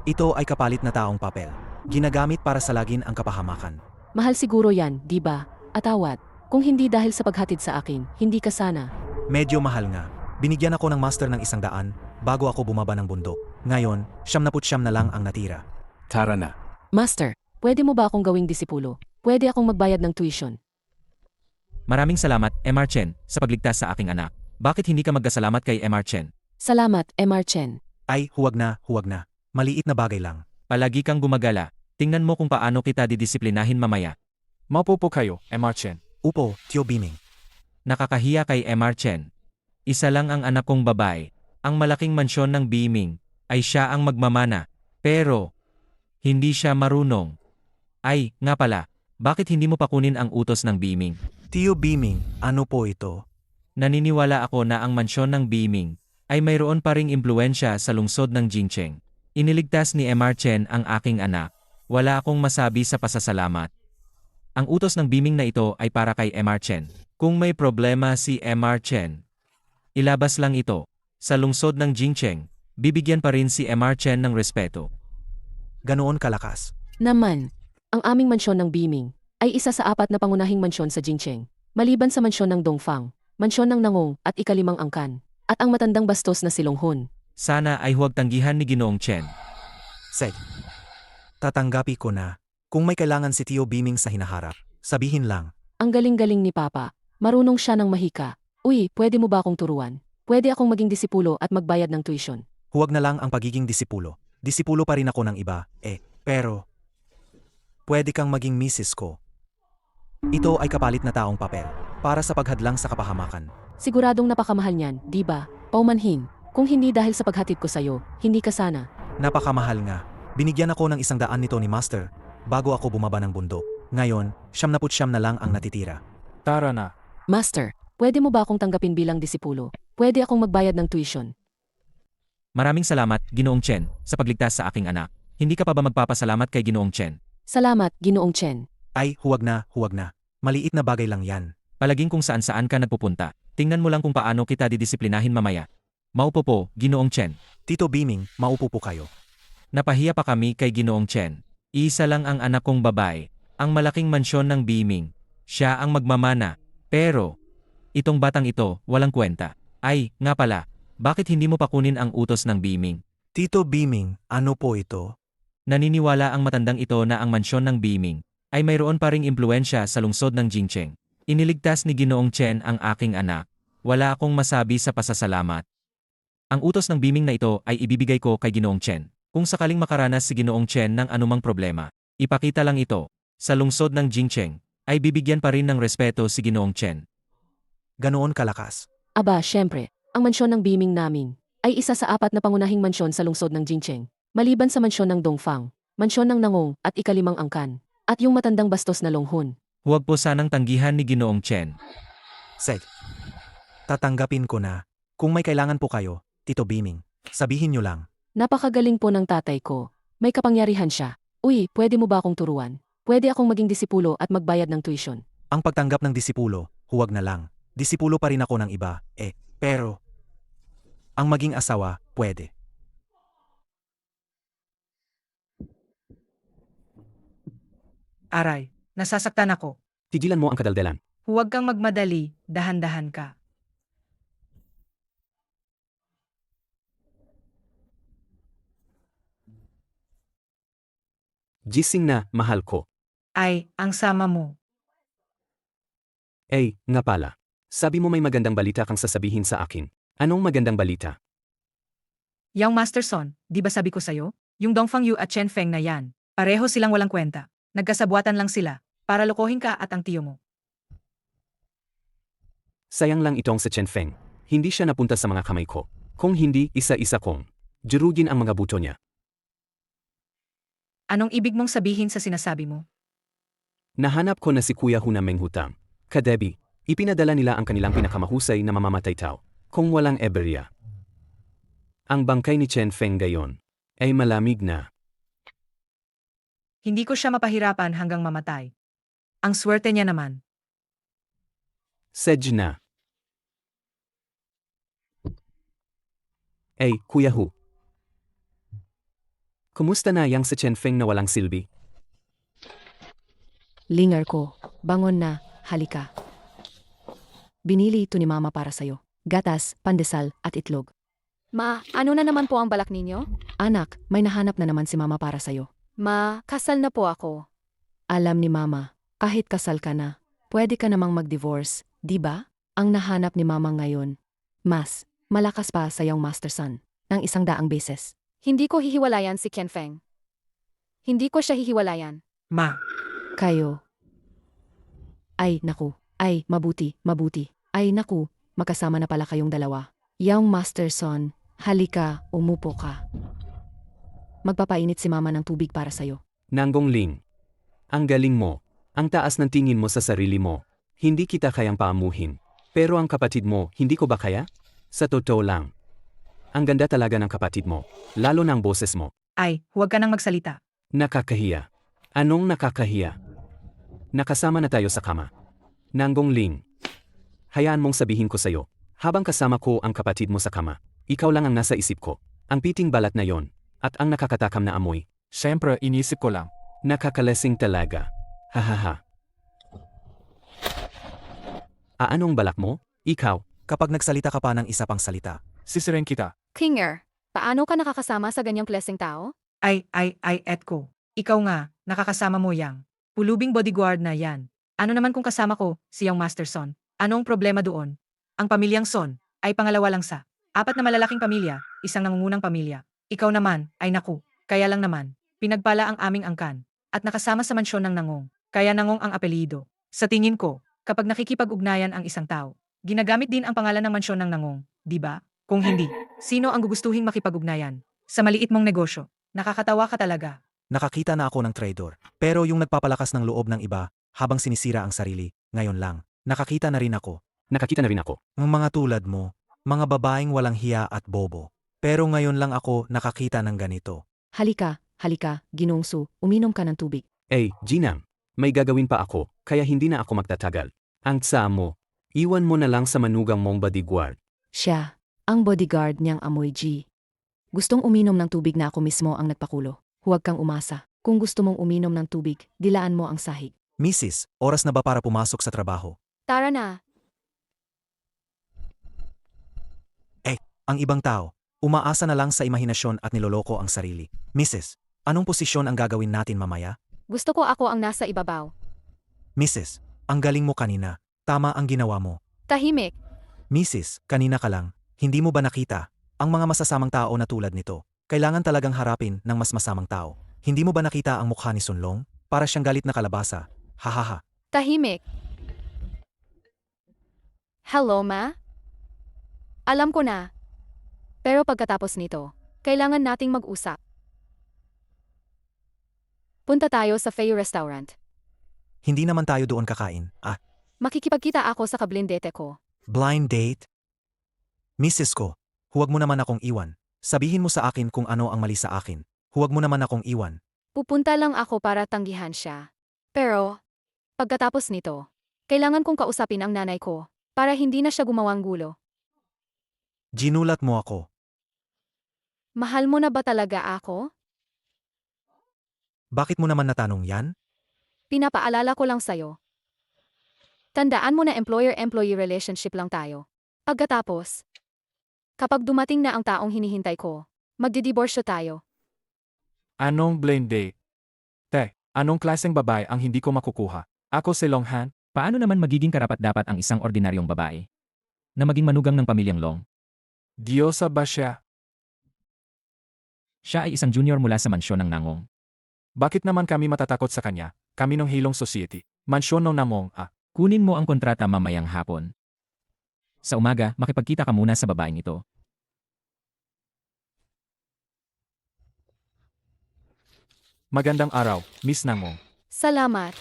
Ito ay kapalit na taong papel. Ginagamit para salagin ang kapahamakan. Mahal siguro yan, di ba? Atawat, kung hindi dahil sa paghatid sa akin, hindi ka sana. Medyo mahal nga. Binigyan ako ng master ng 100 bago ako bumaba ng bundok. Ngayon, 99 na lang ang natira. Tara na. Master, pwede mo ba akong gawing disipulo? Pwede akong magbayad ng tuition. Maraming salamat, Mr. Chen, sa pagligtas sa aking anak. Bakit hindi ka magkasalamat kay Mr. Chen? Salamat, Mr. Chen. Ay, huwag na. Maliit na bagay lang. Palagi kang gumagala. Tingnan mo kung paano kita didisiplinahin mamaya. Maupo po kayo, Mr. Chen. Upo, Tio Beaming. Nakakahiya kay Mr. Chen. Isa lang ang anak kong babae. Ang malaking mansyon ng Beaming ay siya ang magmamana. Pero, hindi siya marunong. Ay, nga pala, bakit hindi mo pakunin ang utos ng Beaming? Tio Beaming, ano po ito? Naniniwala ako na ang mansyon ng Beaming ay mayroon pa ring impluensya sa lungsod ng Jincheng. Iniligtas ni Mr. Chen ang aking anak. Wala akong masabi sa pasasalamat. Ang utos ng Beaming na ito ay para kay Mr. Chen. Kung may problema si Mr. Chen, ilabas lang ito. Sa lungsod ng Jincheng, bibigyan pa rin si Mr. Chen ng respeto. Ganoon kalakas. Naman, ang aming mansyon ng Beaming ay isa sa 4 na pangunahing mansyon sa Jincheng. Maliban sa mansyon ng Dongfang, mansyon ng Nangong at ikalimang angkan, at ang matandang bastos na si Longhun. Sana ay huwag tanggihan ni Ginoong Chen. Said. Tatanggapi ko na. Kung may kailangan si Tio Beaming sa hinaharap, sabihin lang. Ang galing-galing ni Papa. Marunong siya ng mahika. Uy, pwede mo ba akong turuan? Pwede akong maging disipulo at magbayad ng tuition. Huwag na lang ang pagiging disipulo. Disipulo pa rin ako ng iba, pero pwede kang maging misis ko. Ito ay kapalit na taong papel, para sa paghadlang sa kapahamakan. Siguradong napakamahal niyan, di ba? Paumanhin. Kung hindi dahil sa paghatid ko sa'yo, hindi ka sana. Napakamahal nga. Binigyan ako ng 100 nito ni Master, bago ako bumaba ng bundok. Ngayon, 99 na lang ang natitira. Tara na. Master, pwede mo ba akong tanggapin bilang disipulo? Pwede akong magbayad ng tuition. Maraming salamat, Ginoong Chen, sa pagligtas sa aking anak. Hindi ka pa ba magpapasalamat kay Ginoong Chen? Salamat, Ginoong Chen. Ay, huwag na. Maliit na bagay lang yan. Palaging kung saan-saan ka nagpupunta. Tingnan mo lang kung paano kita didisiplinahin mamaya. Maupo po, Ginoong Chen. Tito Beaming, maupo po kayo. Napahiya pa kami kay Ginoong Chen. Isa lang ang anak kong babae. Ang malaking mansyon ng Beaming. Siya ang magmamana. Pero, itong batang ito, walang kwenta. Ay, nga pala, bakit hindi mo pakunin ang utos ng Beaming? Tito Beaming, ano po ito? Naniniwala ang matandang ito na ang mansyon ng Biming ay mayroon pa ring impluensya sa lungsod ng Jingcheng. Iniligtas ni Ginoong Chen ang aking anak. Wala akong masabi sa pasasalamat. Ang utos ng Biming na ito ay ibibigay ko kay Ginoong Chen. Kung sakaling makaranas si Ginoong Chen ng anumang problema, ipakita lang ito. Sa lungsod ng Jingcheng, ay bibigyan pa rin ng respeto si Ginoong Chen. Ganoon kalakas. Aba, syempre, ang mansyon ng Biming namin ay isa sa 4 na pangunahing mansyon sa lungsod ng Jingcheng. Maliban sa mansyon ng Dongfang, mansyon ng Nangong at ikalimang angkan, at yung matandang bastos na Longhun. Huwag po sanang tanggihan ni Ginoong Chen. Seg. Tatanggapin ko na. Kung may kailangan po kayo, Tito Biming, sabihin nyo lang. Napakagaling po ng tatay ko. May kapangyarihan siya. Uy, pwede mo ba akong turuan? Pwede akong maging disipulo at magbayad ng tuition. Ang pagtanggap ng disipulo, huwag na lang. Disipulo pa rin ako ng iba, pero ang maging asawa, pwede. Aray, nasasaktan ako. Tigilan mo ang kadaldalan. Huwag kang magmadali, dahan-dahan ka. Gising na, mahal ko. Ay, ang sama mo. Nga pala. Sabi mo may magandang balita kang sasabihin sa akin. Anong magandang balita? Yang Master Son, di ba sabi ko sa'yo? Yung Dongfang Yu at Chen Feng na yan. Pareho silang walang kwenta. Nagkasabwatan lang sila. Para lokohin ka at ang tiyo mo. Sayang lang itong sa Chen Feng. Hindi siya napunta sa mga kamay ko. Kung hindi, isa-isa kong jurugin ang mga buto niya. Anong ibig mong sabihin sa sinasabi mo? Nahanap ko na si Kuya Hu na menghutang. Kadebi, ipinadala nila ang kanilang pinakamahusay na mamamatay tao. Kung walang eberya. Ang bangkay ni Chen Feng gayon ay malamig na. Hindi ko siya mapahirapan hanggang mamatay. Ang swerte niya naman. Sedge na. Kuya Hu. Kumusta na yang sa Chen Feng na walang silbi? Lingar ko, bangon na, halika. Binili ito ni Mama para sa'yo. Gatas, pandesal, at itlog. Ma, ano na naman po ang balak ninyo? Anak, may nahanap na naman si Mama para sa'yo. Ma, kasal na po ako. Alam ni Mama, kahit kasal ka na, pwede ka namang mag-divorce, di ba? Ang nahanap ni Mama ngayon, mas malakas pa sa iyong master son, ng 100 beses. Hindi ko hihiwalayan si Ken Feng. Hindi ko siya hihiwalayan. Ma, Kayo. Ay, naku. Ay, mabuti. Ay, naku. Magkasama na pala kayong dalawa. Young master son, halika, umupo ka. Magpapainit si Mama ng tubig para sa'yo. Nanggong Ling. Ang galing mo. Ang taas ng tingin mo sa sarili mo. Hindi kita kayang paamuhin. Pero ang kapatid mo, hindi ko ba kaya? Sa totoo lang. Ang ganda talaga ng kapatid mo. Lalo ng boses mo. ay, huwag ka nang magsalita. Nakakahiya. Anong nakakahiya? Nakasama na tayo sa kama. Nanggong Ling. Hayaan mong sabihin ko sa'yo. Habang kasama ko ang kapatid mo sa kama, ikaw lang ang nasa isip ko. Ang piting balat na yon. At ang nakakatakam na amoy. Siyempre, inisip ko lang. Nakakalesing talaga. Hahaha. Anong balak mo? Ikaw? Kapag nagsalita ka pa ng isa pang salita, Sisirin kita. Kinger, paano ka nakakasama sa ganyang klaseng tao? Ay, Etko. Ikaw nga, nakakasama mo yang. Pulubing bodyguard na yan. Ano naman kung kasama ko, siyang Master Son? Anong problema doon? Ang pamilyang Son ay pangalawa lang sa 4 na malalaking pamilya, isang nangungunang pamilya. Ikaw naman, ay naku, kaya lang naman, pinagpala ang aming angkan, at nakasama sa mansyon ng Nangong, kaya Nangong ang apelido. Sa tingin ko, kapag nakikipag-ugnayan ang isang tao, ginagamit din ang pangalan ng mansyon ng Nangong, di ba? Kung hindi, sino ang gugustuhing makipag-ugnayan? Sa maliit mong negosyo, nakakatawa ka talaga. nakakita na ako ng trader. Pero yung nagpapalakas ng loob ng iba, habang sinisira ang sarili, ngayon lang, nakakita na rin ako. Nakakita na rin ako. Ng mga tulad mo, mga babaeng walang hiya at bobo. Pero ngayon lang ako nakakita ng ganito. Halika, Ginoong Su, uminom ka ng tubig. Ginang. May gagawin pa ako, kaya hindi na ako magtatagal. Ang tsa mo. Iwan mo na lang sa manugang mong bodyguard. Siya, ang bodyguard niyang amoy G. Gustong uminom ng tubig na ako mismo ang nagpakulo. Huwag kang umasa. Kung gusto mong uminom ng tubig, dilaan mo ang sahig. Mrs., oras na ba para pumasok sa trabaho? Tara na. Ang ibang tao, umaasa na lang sa imahinasyon at niloloko ang sarili. Mrs., Anong posisyon ang gagawin natin mamaya? Gusto ko ako ang nasa ibabaw. Mrs., ang galing mo kanina. Tama ang ginawa mo. Tahimik. Mrs., kanina ka lang. Hindi mo ba nakita? Ang mga masasamang tao na tulad nito, kailangan talagang harapin ng mas masamang tao. Hindi mo ba nakita ang mukha ni Sunlong? Para siyang galit na kalabasa. Hahaha. Tahimik. Hello, ma? Alam ko na. Pero pagkatapos nito, kailangan nating mag-usap. Punta tayo sa Fay Restaurant. Hindi naman tayo doon kakain. Makikipagkita ako sa kablindete ko. Blind date? Mrs. ko, huwag mo naman akong iwan. Sabihin mo sa akin kung ano ang mali sa akin. Huwag mo naman akong iwan. Pupunta lang ako para tanggihan siya. Pero, pagkatapos nito, kailangan kong kausapin ang nanay ko para hindi na siya gumawang gulo. Ginulat mo ako. Mahal mo na ba talaga ako? Bakit mo naman natanong yan? Pinapaalala ko lang sa'yo. Tandaan mo na employer-employee relationship lang tayo. Pagkatapos, kapag dumating na ang taong hinihintay ko, magdidiborsyo tayo. Anong blind date? Anong klaseng babae ang hindi ko makukuha? Ako si Longhan. Paano naman magiging karapat-dapat ang isang ordinaryong babae? Na maging manugang ng pamilyang Long? Diyosa ba siya? Siya ay isang junior mula sa mansyon ng Nangong. Bakit naman kami matatakot sa kanya? Kami ng Hilong Society. Mansyon ng Namong, Kunin mo ang kontrata mamayang hapon. Sa umaga, makipagkita ka muna sa babaeng ito. Magandang araw, Miss Namong. Salamat.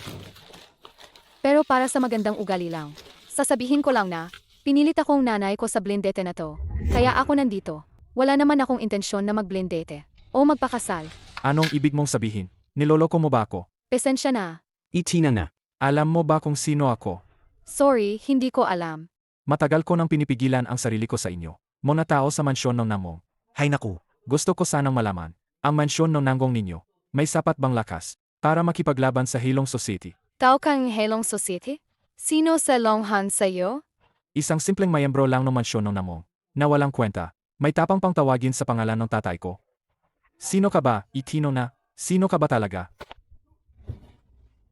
Pero para sa magandang ugali lang, sasabihin ko lang na, pinilit akong nanay ko sa blindete na to. Kaya ako nandito. Wala naman akong intensyon na magblindete o magpakasal. Anong ibig mong sabihin? Niloloko mo ba ako? Pesensya na. Itina na. Alam mo ba kung sino ako? Sorry, hindi ko alam. Matagal ko nang pinipigilan ang sarili ko sa inyo. Mga tao sa mansyon ng Namong. Hay naku, Gusto ko sanang malaman, ang mansyon ng Nanggong ninyo, may sapat bang lakas para makipaglaban sa Hilong Society? Tao kang Helong Society? Sino sa Longhan sa'yo? Isang simpleng mayembro lang ng mansyon ng Namong, na walang kwenta, may tapang pang tawagin sa pangalan ng tatay ko. Sino ka ba, Itino na? Sino ka ba talaga?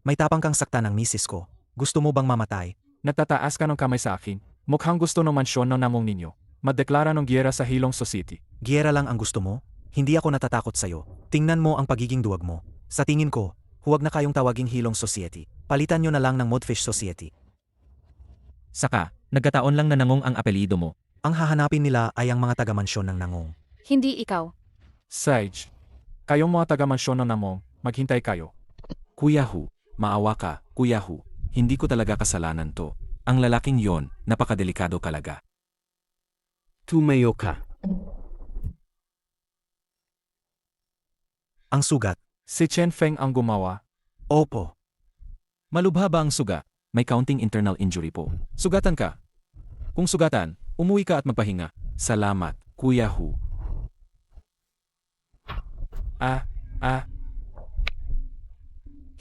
may tapang kang sakta ng misis ko. Gusto mo bang mamatay? Nagtataas ka ng kamay sa akin. Mukhang gusto ng mansyon ng Namong ninyo. Madeklara ng giyera sa Hilong Society. Giyera lang ang gusto mo? Hindi ako natatakot sa'yo. Tingnan mo ang pagiging duwag mo. Sa tingin ko, huwag na kayong tawaging Hilong Society. Palitan nyo na lang ng Modfish Society. Saka, nagkataon lang na Nangong ang apelyido mo. Ang hahanapin nila ay ang mga taga-mansyon ng Nangong. Hindi ikaw. Sage, kayong mga taga-mansyon ng Namong, maghintay kayo. Kuya Hu, maawa ka, Kuya Hu. Hindi ko talaga kasalanan to. Ang lalaking yon, napakadelikado talaga. Tumayo ka. Ang sugat. Si Chen Feng ang gumawa. Opo. Malubha ba ang suga? May counting internal injury po. Sugatan ka. Kung sugatan, umuwi ka at magpahinga. Salamat, Kuya Hu.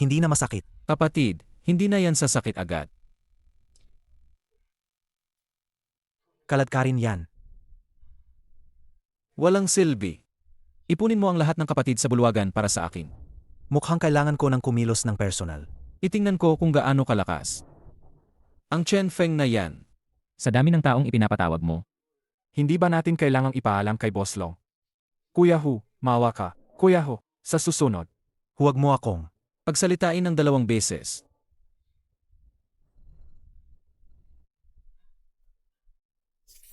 Hindi na masakit. Kapatid, hindi na yan sasakit agad. Kaladkarin yan. Walang silbi. Ipunin mo ang lahat ng kapatid sa bulwagan para sa akin. Mukhang kailangan ko ng kumilos ng personal. Itingnan ko kung gaano kalakas. Ang Chen Feng na yan, Sa dami ng taong ipinapatawag mo, hindi ba natin kailangang ipaalam kay Boss Long? Kuya Hu, maawa ka. Kuya Hu, sa susunod, Huwag mo akong. pagsalitain ng 2 beses.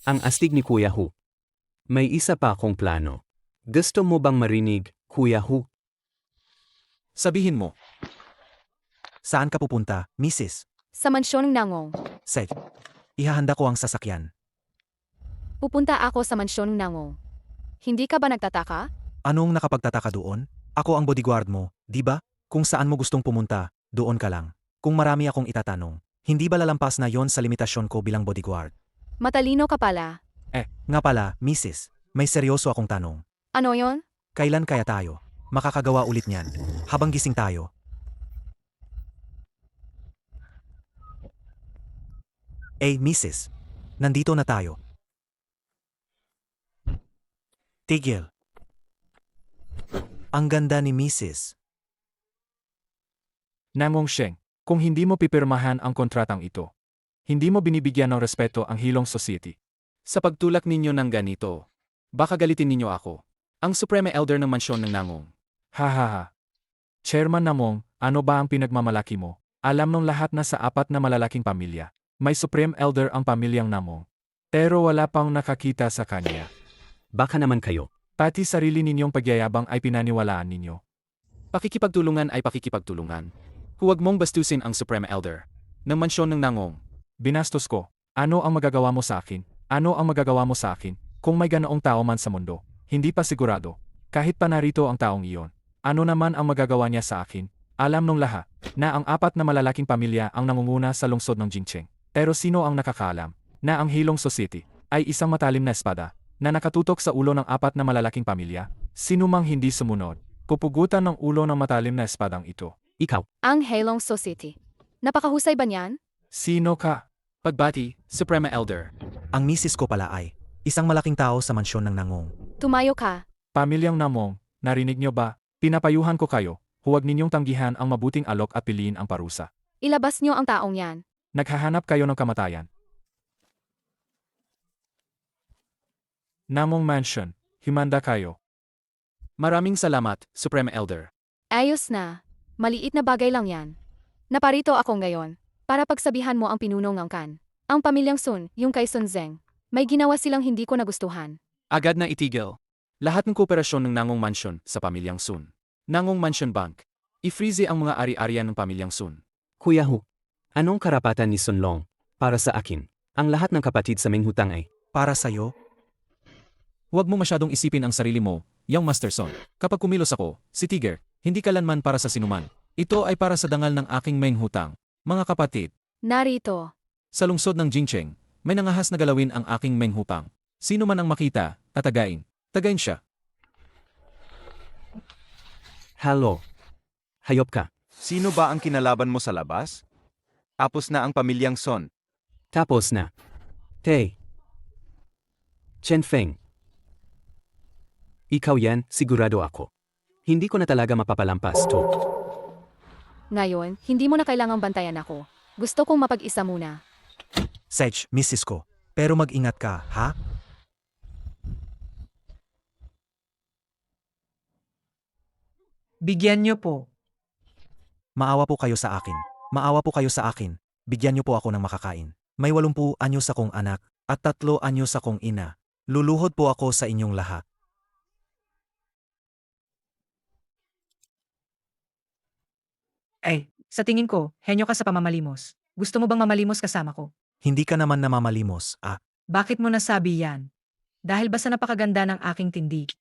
Ang astig ni Kuya Hu. May isa pa akong plano. Gusto mo bang marinig, Kuya Hu? Sabihin mo, Saan ka pupunta, Mrs.? Sa mansyon ng Nangong. Seth. Ihahanda ko ang sasakyan. Pupunta ako sa mansyon ng Nangong. Hindi ka ba nagtataka? Anong nakapagtataka doon? Ako ang bodyguard mo, di ba? Kung saan mo gustong pumunta, doon ka lang. Kung marami akong itatanong, hindi ba lalampas na yon sa limitasyon ko bilang bodyguard? Matalino ka pala. Nga pala, Mrs., may seryoso akong tanong. Ano yon? Kailan kaya tayo makakagawa ulit niyan habang gising tayo? Mrs., nandito na tayo. Tigil. Ang ganda ni Mrs. Nangong Sheng, kung hindi mo pipirmahan ang kontratang ito, hindi mo binibigyan ng respeto ang Hilong Society. Sa pagtulak ninyo ng ganito, baka galitin ninyo ako, ang Supreme Elder ng mansyon ng Nangong. Hahaha. Chairman Namong, ano ba ang pinagmamalaki mo? Alam nung lahat na sa 4 na malalaking pamilya, may Supreme Elder ang pamilyang Namong. Pero wala pang nakakita sa kanya. Baka naman kayo. Pati sarili ninyong pagyayabang ay pinaniwalaan ninyo. Pakikipagtulungan ay pakikipagtulungan. Huwag mong bastusin ang Supreme Elder ng mansyon ng Nangong. Binastos ko. Ano ang magagawa mo sa akin? Ano ang magagawa mo sa akin? Kung may ganoong tao man sa mundo, hindi pa sigurado. Kahit pa narito ang taong iyon. Ano naman ang magagawa niya sa akin? Alam nung lahat na ang 4 na malalaking pamilya ang nangunguna sa lungsod ng Jingcheng. Pero sino ang nakakaalam na ang Hilong Society ay isang matalim na espada na nakatutok sa ulo ng 4 na malalaking pamilya? Sino mang hindi sumunod, pupugutan ng ulo ng matalim na espadang ito. Ikaw. Ang Halong Society. Napakahusay ba niyan? Sino ka? Pagbati, Supreme Elder. Ang Mrs. ko pala ay isang malaking tao sa mansyon ng Nangong. Tumayo ka. Pamilyang Namong, narinig niyo ba? Pinapayuhan ko kayo, huwag ninyong tanggihan ang mabuting alok at piliin ang parusa. Ilabas niyo ang taong yan. Naghahanap kayo ng kamatayan. Namong Mansion, himanda kayo. Maraming salamat, Supreme Elder. Ayos na. Maliit na bagay lang yan. Naparito ako ngayon para pagsabihan mo ang pinuno ng Kan. Ang pamilyang Sun, yung kay Sun Zeng. May ginawa silang hindi ko nagustuhan. Agad na itigil. Lahat ng kooperasyon ng Nangong Mansion sa pamilyang Sun. Nangong Mansion Bank. I-freeze ang mga ari-arian ng pamilyang Sun. Kuya Hu, anong karapatan ni Sun Long para sa akin? Ang lahat ng kapatid sa menghutang ay Para sa'yo? Huwag mo masyadong isipin ang sarili mo, Young Master Son. Kapag kumilos ako, si Tiger, hindi kalanman para sa sinuman. Ito ay para sa dangal ng aking menghutang. Mga kapatid, Narito. sa lungsod ng Jingcheng, may nangahas na galawin ang aking menghutang. Sino man ang makita, tatagain. Tagain siya. Hello. Hayop ka. Sino ba ang kinalaban mo sa labas? Tapos na ang pamilyang Son. Tapos na. Tay. Chen Feng. Ikaw yan, sigurado ako. Hindi ko na talaga mapapalampas to. Ngayon, hindi mo na kailangang bantayan ako. Gusto kong mapag-isa muna. Sedge, Mrs. ko. Pero mag-ingat ka, ha? Bigyan niyo po. Maawa po kayo sa akin. Maawa po kayo sa akin. Bigyan niyo po ako ng makakain. May 80 anyos akong anak at 3 anyos akong ina. Luluhod po ako sa inyong lahat. Sa tingin ko, henyo ka sa pamamalimos. Gusto mo bang mamalimos kasama ko? Hindi ka naman namamalimos, ah. Bakit mo nasabi yan? Dahil ba sa napakaganda ng aking tindig?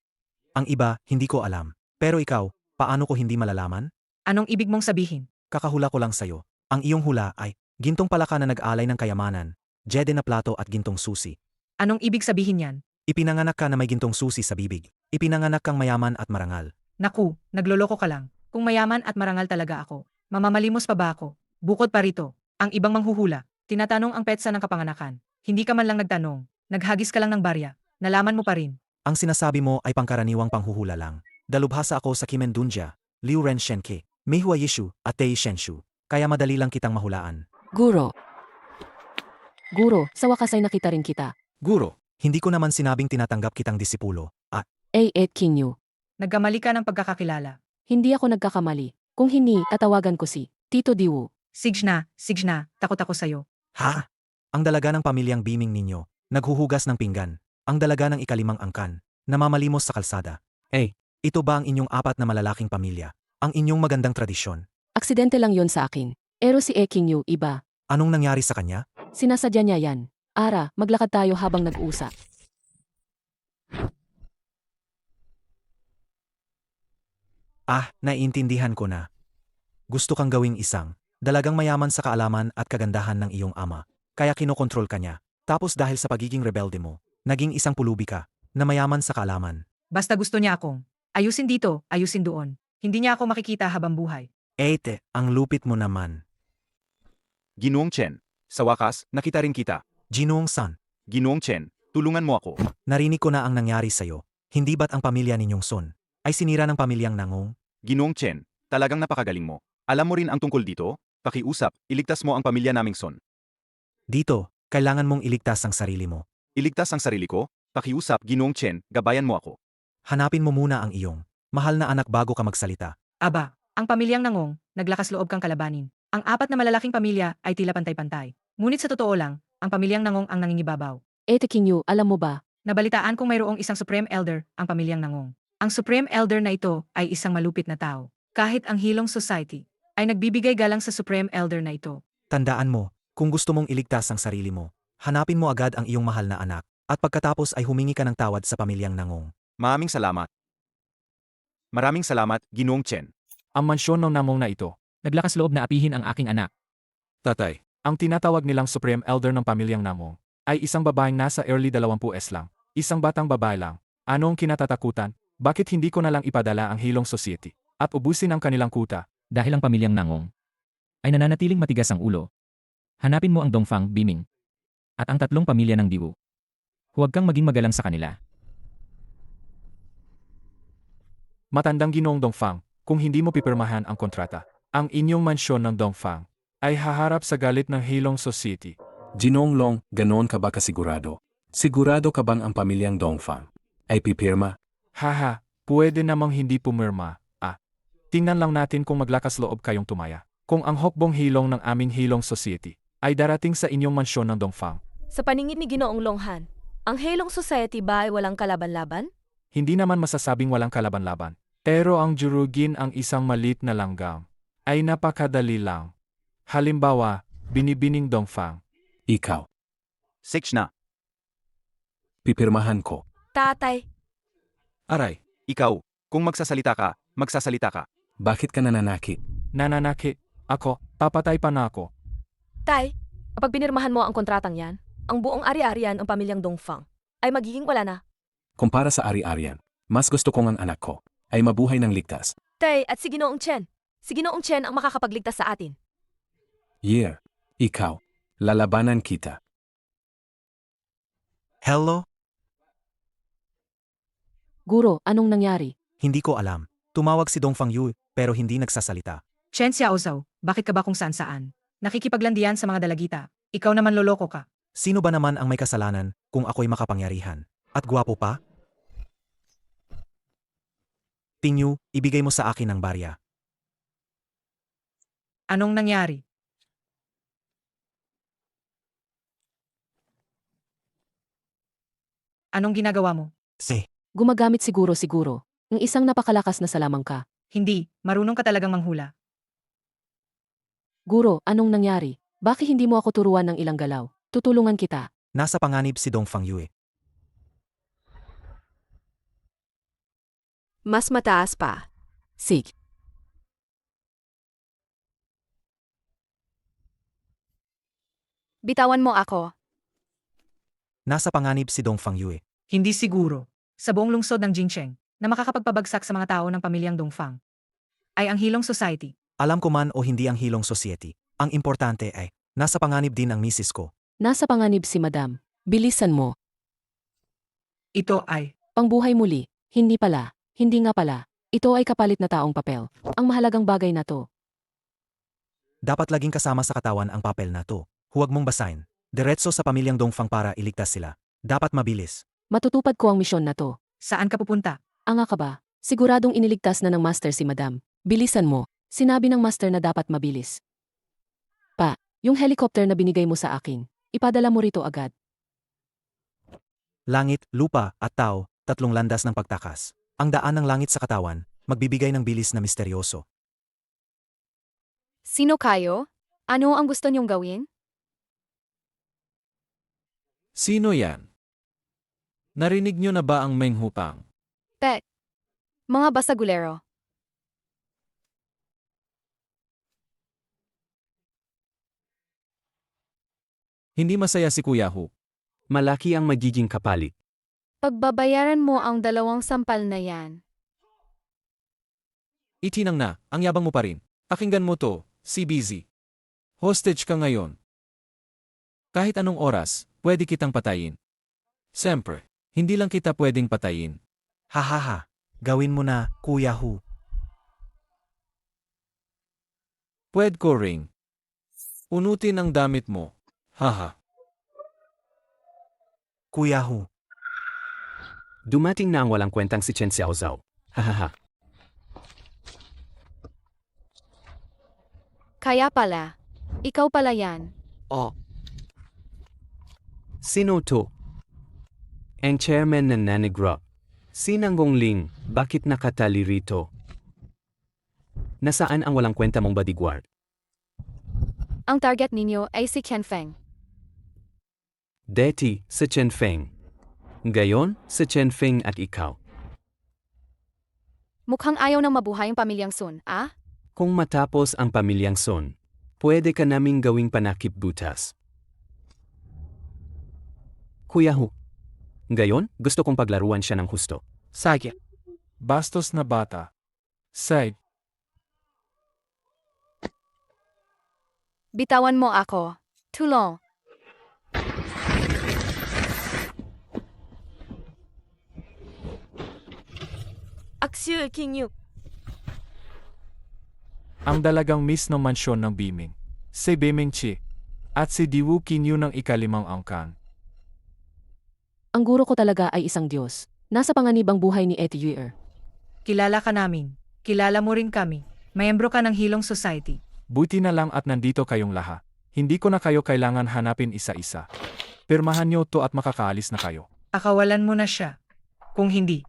Ang iba, hindi ko alam. Pero ikaw, paano ko hindi malalaman? Anong ibig mong sabihin? Kakahula ko lang sa'yo. Ang iyong hula ay gintong palaka na nag-alay ng kayamanan, jede na plato at gintong susi. Anong ibig sabihin yan? Ipinanganak ka na may gintong susi sa bibig. Ipinanganak kang mayaman at marangal. Naku, nagloloko ka lang. Kung mayaman at marangal talaga ako, mamamalimos pa ba ako? Bukod pa rito, ang ibang manghuhula, tinatanong ang petsa ng kapanganakan. Hindi ka man lang nagtanong, naghagis ka lang ng barya, nalaman mo pa rin. Ang sinasabi mo ay pangkaraniwang panghuhula lang. Dalubhasa ako sa Kimen Dunja, Liu Ren Shenke, Meihua Yishu at Tei Shenshu. Kaya madali lang kitang mahulaan. Guro. Guro, sa wakas ay nakita rin kita. Guro, Hindi ko naman sinabing tinatanggap kitang disipulo. At King Yu. Nagkamali ka ng pagkakakilala. Hindi ako nagkakamali. Kung hindi, tatawagan ko si Tito Diwu. Sige na, takot ako sa'yo. ha? Ang dalaga ng pamilyang Biming ninyo, naghuhugas ng pinggan. Ang dalaga ng ikalimang angkan, namamalimos sa kalsada. Ito ba ang inyong 4 na malalaking pamilya? Ang inyong magandang tradisyon? Aksidente lang yon sa akin. Pero si King Yu, iba. Anong nangyari sa kanya? Sinasadya niya yan. Ara, maglakad tayo habang nag-uusap. Naiintindihan ko na. Gusto kang gawing isang dalagang mayaman sa kaalaman at kagandahan ng iyong ama. Kaya kinokontrol ka niya. Tapos dahil sa pagiging rebelde mo, naging isang pulubi ka na mayaman sa kaalaman. Basta gusto niya akong ayusin dito, ayusin doon. Hindi niya ako makikita habang buhay. Ang lupit mo naman. Ginoong Chen, sa wakas, nakita rin kita. Ginoong San, Ginoong Chen, tulungan mo ako. narinig ko na ang nangyari sa'yo. Hindi ba't ang pamilya ninyong Son ay sinira ng pamilyang Nangong. Ginoong Chen, talagang napakagaling mo. Alam mo rin ang tungkol dito? Pakiusap, iligtas mo ang pamilya naming Son. Dito, kailangan mong iligtas ang sarili mo. Iligtas ang sarili ko? Pakiusap, Ginoong Chen, gabayan mo ako. Hanapin mo muna ang iyong mahal na anak bago ka magsalita. Aba, ang pamilyang Nangong, naglakas loob kang kalabanin. Ang apat na malalaking pamilya ay tila pantay-pantay. Ngunit sa totoo lang, ang pamilyang Nangong ang nangingibabaw. King Yu, alam mo ba? Nabalitaan kong mayroong isang Supreme Elder, ang pamilyang Nangong. Ang Supreme Elder na ito ay isang malupit na tao. Kahit ang Hilong Society ay nagbibigay galang sa Supreme Elder na ito. Tandaan mo, kung gusto mong iligtas ang sarili mo, hanapin mo agad ang iyong mahal na anak, at pagkatapos ay humingi ka ng tawad sa pamilyang Nangong. Maraming salamat. Maraming salamat, Ginoong Chen. Ang mansyon ng namong na ito. Naglakas loob na apihin ang aking anak. Tatay, ang tinatawag nilang Supreme Elder ng pamilyang namong ay isang babaeng nasa early 20s lang. Isang batang babae lang. Anong kinatatakutan? Bakit hindi ko na lang ipadala ang Hilong Society at ubusin ang kanilang kuta? Dahil ang pamilyang Nangong ay nananatiling matigas ang ulo. Hanapin mo ang Dongfang, Biming, at ang tatlong pamilya ng Diwu. Huwag kang maging magalang sa kanila. Matandang Ginoong Dongfang, kung hindi mo pipirmahan ang kontrata, ang inyong mansyon ng Dongfang ay haharap sa galit ng Hilong Society. Ginoong Long, ganoon ka ba kasigurado? Sigurado ka bang ang pamilyang Dongfang ay pipirma? Haha, pwede namang hindi pumirma. Tingnan lang natin kung maglakas loob kayong tumaya. Kung ang hokbong hilong ng aming Hilong Society ay darating sa inyong mansyon ng Dongfang. Sa paningin ni Ginoong Longhan, ang Hilong Society ba ay walang kalaban-laban? Hindi naman masasabing walang kalaban-laban. Pero ang jurugin ang isang malit na langgam ay napakadali lang. Halimbawa, binibining Dongfang. Ikaw, Six na. pipirmahan ko. Tatay, Aray, Ikaw, kung magsasalita ka, magsasalita ka. Bakit ka nananakit? nananaki, ako, papatay pa na ako. Tay, kapag binirmahan mo ang kontratang yan, ang buong ari-arian ng pamilyang Dongfang ay magiging wala na. Kumpara sa ari-arian, mas gusto kong ang anak ko ay mabuhay ng ligtas. Tay, at si Ginoong Chen. Si Ginoong Chen ang makakapagligtas sa atin. Yeah, ikaw, lalabanan kita. Hello? Guro, anong nangyari? Hindi ko alam. Tumawag si Dongfang Yu, pero hindi nagsasalita. Chen Xiaozhou, bakit ka ba kung saan-saan? Nakikipaglandian sa mga dalagita. Ikaw naman loloko ka. Sino ba naman ang may kasalanan kung ako'y makapangyarihan? At gwapo pa? Tingyu, ibigay mo sa akin ang barya. Anong nangyari? Anong ginagawa mo? Gumagamit siguro. Ng isang napakalakas na salamang ka. Hindi, marunong ka talagang manghula. Guro, anong nangyari? Bakit hindi mo ako turuan ng ilang galaw? Tutulungan kita. Nasa panganib si Dongfang Yu. Mas mataas pa. Sig. Bitawan mo ako. Nasa panganib si Dongfang Yu. Hindi siguro. Sa buong lungsod ng Jingcheng, na makakapagpabagsak sa mga tao ng pamilyang Dongfang, ay ang Hilong Society. Alam ko man o hindi ang Hilong Society, ang importante ay, nasa panganib din ang misis ko. Nasa panganib si Madam. Bilisan mo. Ito ay, Pangbuhay muli. Hindi pala. Hindi nga pala. Ito ay kapalit na taong papel. Ang mahalagang bagay na to. Dapat laging kasama sa katawan ang papel na to. Huwag mong basahin. Diretso sa pamilyang Dongfang para iligtas sila. Dapat mabilis. Matutupad ko ang misyon na to. saan ka pupunta? Anga ka ba? Siguradong iniligtas na ng master si Madam. Bilisan mo. Sinabi ng master na dapat mabilis. Pa, yung helicopter na binigay mo sa akin, ipadala mo rito agad. Langit, lupa, at tao, tatlong landas ng pagtakas. Ang daan ng langit sa katawan, magbibigay ng bilis na misteryoso. Sino kayo? Ano ang gusto niyong gawin? Sino yan? Narinig niyo na ba ang menghupang? Mga basagulero. Hindi masaya si Kuya Hu. Malaki ang magiging kapalit. Pagbabayaran mo ang 2 sampal na yan. Itinang na, ang yabang mo pa rin. Pakinggan mo to, CBZ. Hostage ka ngayon. Kahit anong oras, pwede kitang patayin. Siyempre, hindi lang kita pwedeng patayin. Hahaha. Gawin mo na, Kuya Hu. Pwede ko ring. Unutin ang damit mo. Haha. Kuya Hu. Dumating na ang walang kwentang si Chen Xiaozhao. Hahaha. Kaya pala. Ikaw pala yan. Sino to? Ang chairman ng Nanigrap. Sinanggong Ling, bakit nakatali rito? Nasaan ang walang kwenta mong bodyguard? Ang target ninyo ay si Qian Feng. Deti, si Chen Feng. Gayon, si Chen Feng at ikaw. Mukhang ayaw ng mabuhay ang pamilyang Sun, ah? Kung matapos ang pamilyang Son, pwede ka naming gawing panakip butas. Kuya Hu. Gayon, gusto kong paglaruan siya ng husto. Sige. Bastos na bata. Side. Bitawan mo ako. Tulong. Aksyu Kinyu. Ang dalagang miss ng mansyon ng Biming. Si Biming Chi. At si Diwu Kinyu ng ikalimang angkan. Ang guro ko talaga ay isang Diyos. Nasa panganib ang buhay ni Eti Yuer. Kilala ka namin. Kilala mo rin kami. Mayembro ka ng Hilong Society. Buti na lang at nandito kayong lahat. Hindi ko na kayo kailangan hanapin isa-isa. Pirmahan niyo to at makakaalis na kayo. Akawalan mo na siya. Kung hindi,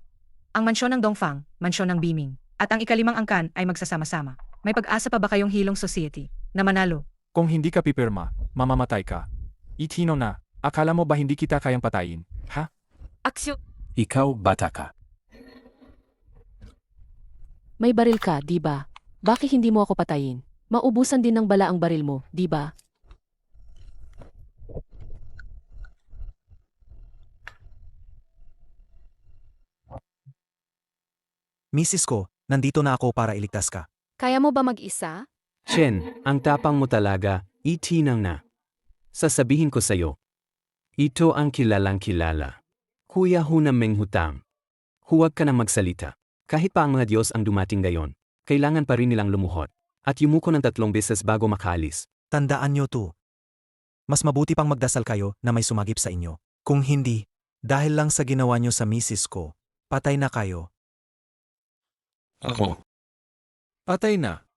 ang mansyon ng Dongfang, mansyon ng Biming, at ang ikalimang angkan ay magsasama-sama. May pag-asa pa ba kayong Hilong Society na manalo? Kung hindi ka pipirma, mamamatay ka. Itino na, akala mo ba hindi kita kayang patayin, ha? Aksyu. Ikaw, bata ka. May baril ka, di ba? Bakit hindi mo ako patayin? Maubusan din ng bala ang baril mo, di ba? Misis ko, nandito na ako para iligtas ka. Kaya mo ba mag-isa? Chen, ang tapang mo talaga, itinang na. Sasabihin ko sa'yo. Ito ang kilalang kilala. Kuya Hu na menghutang. Huwag ka na magsalita. Kahit pa ang mga Diyos ang dumating gayon, kailangan pa rin nilang lumuhod. At yumuko ng 3 beses bago makaalis. Tandaan nyo to. Mas mabuti pang magdasal kayo na may sumagip sa inyo. Kung hindi, dahil lang sa ginawa nyo sa misis ko, patay na kayo. Ako. Patay na.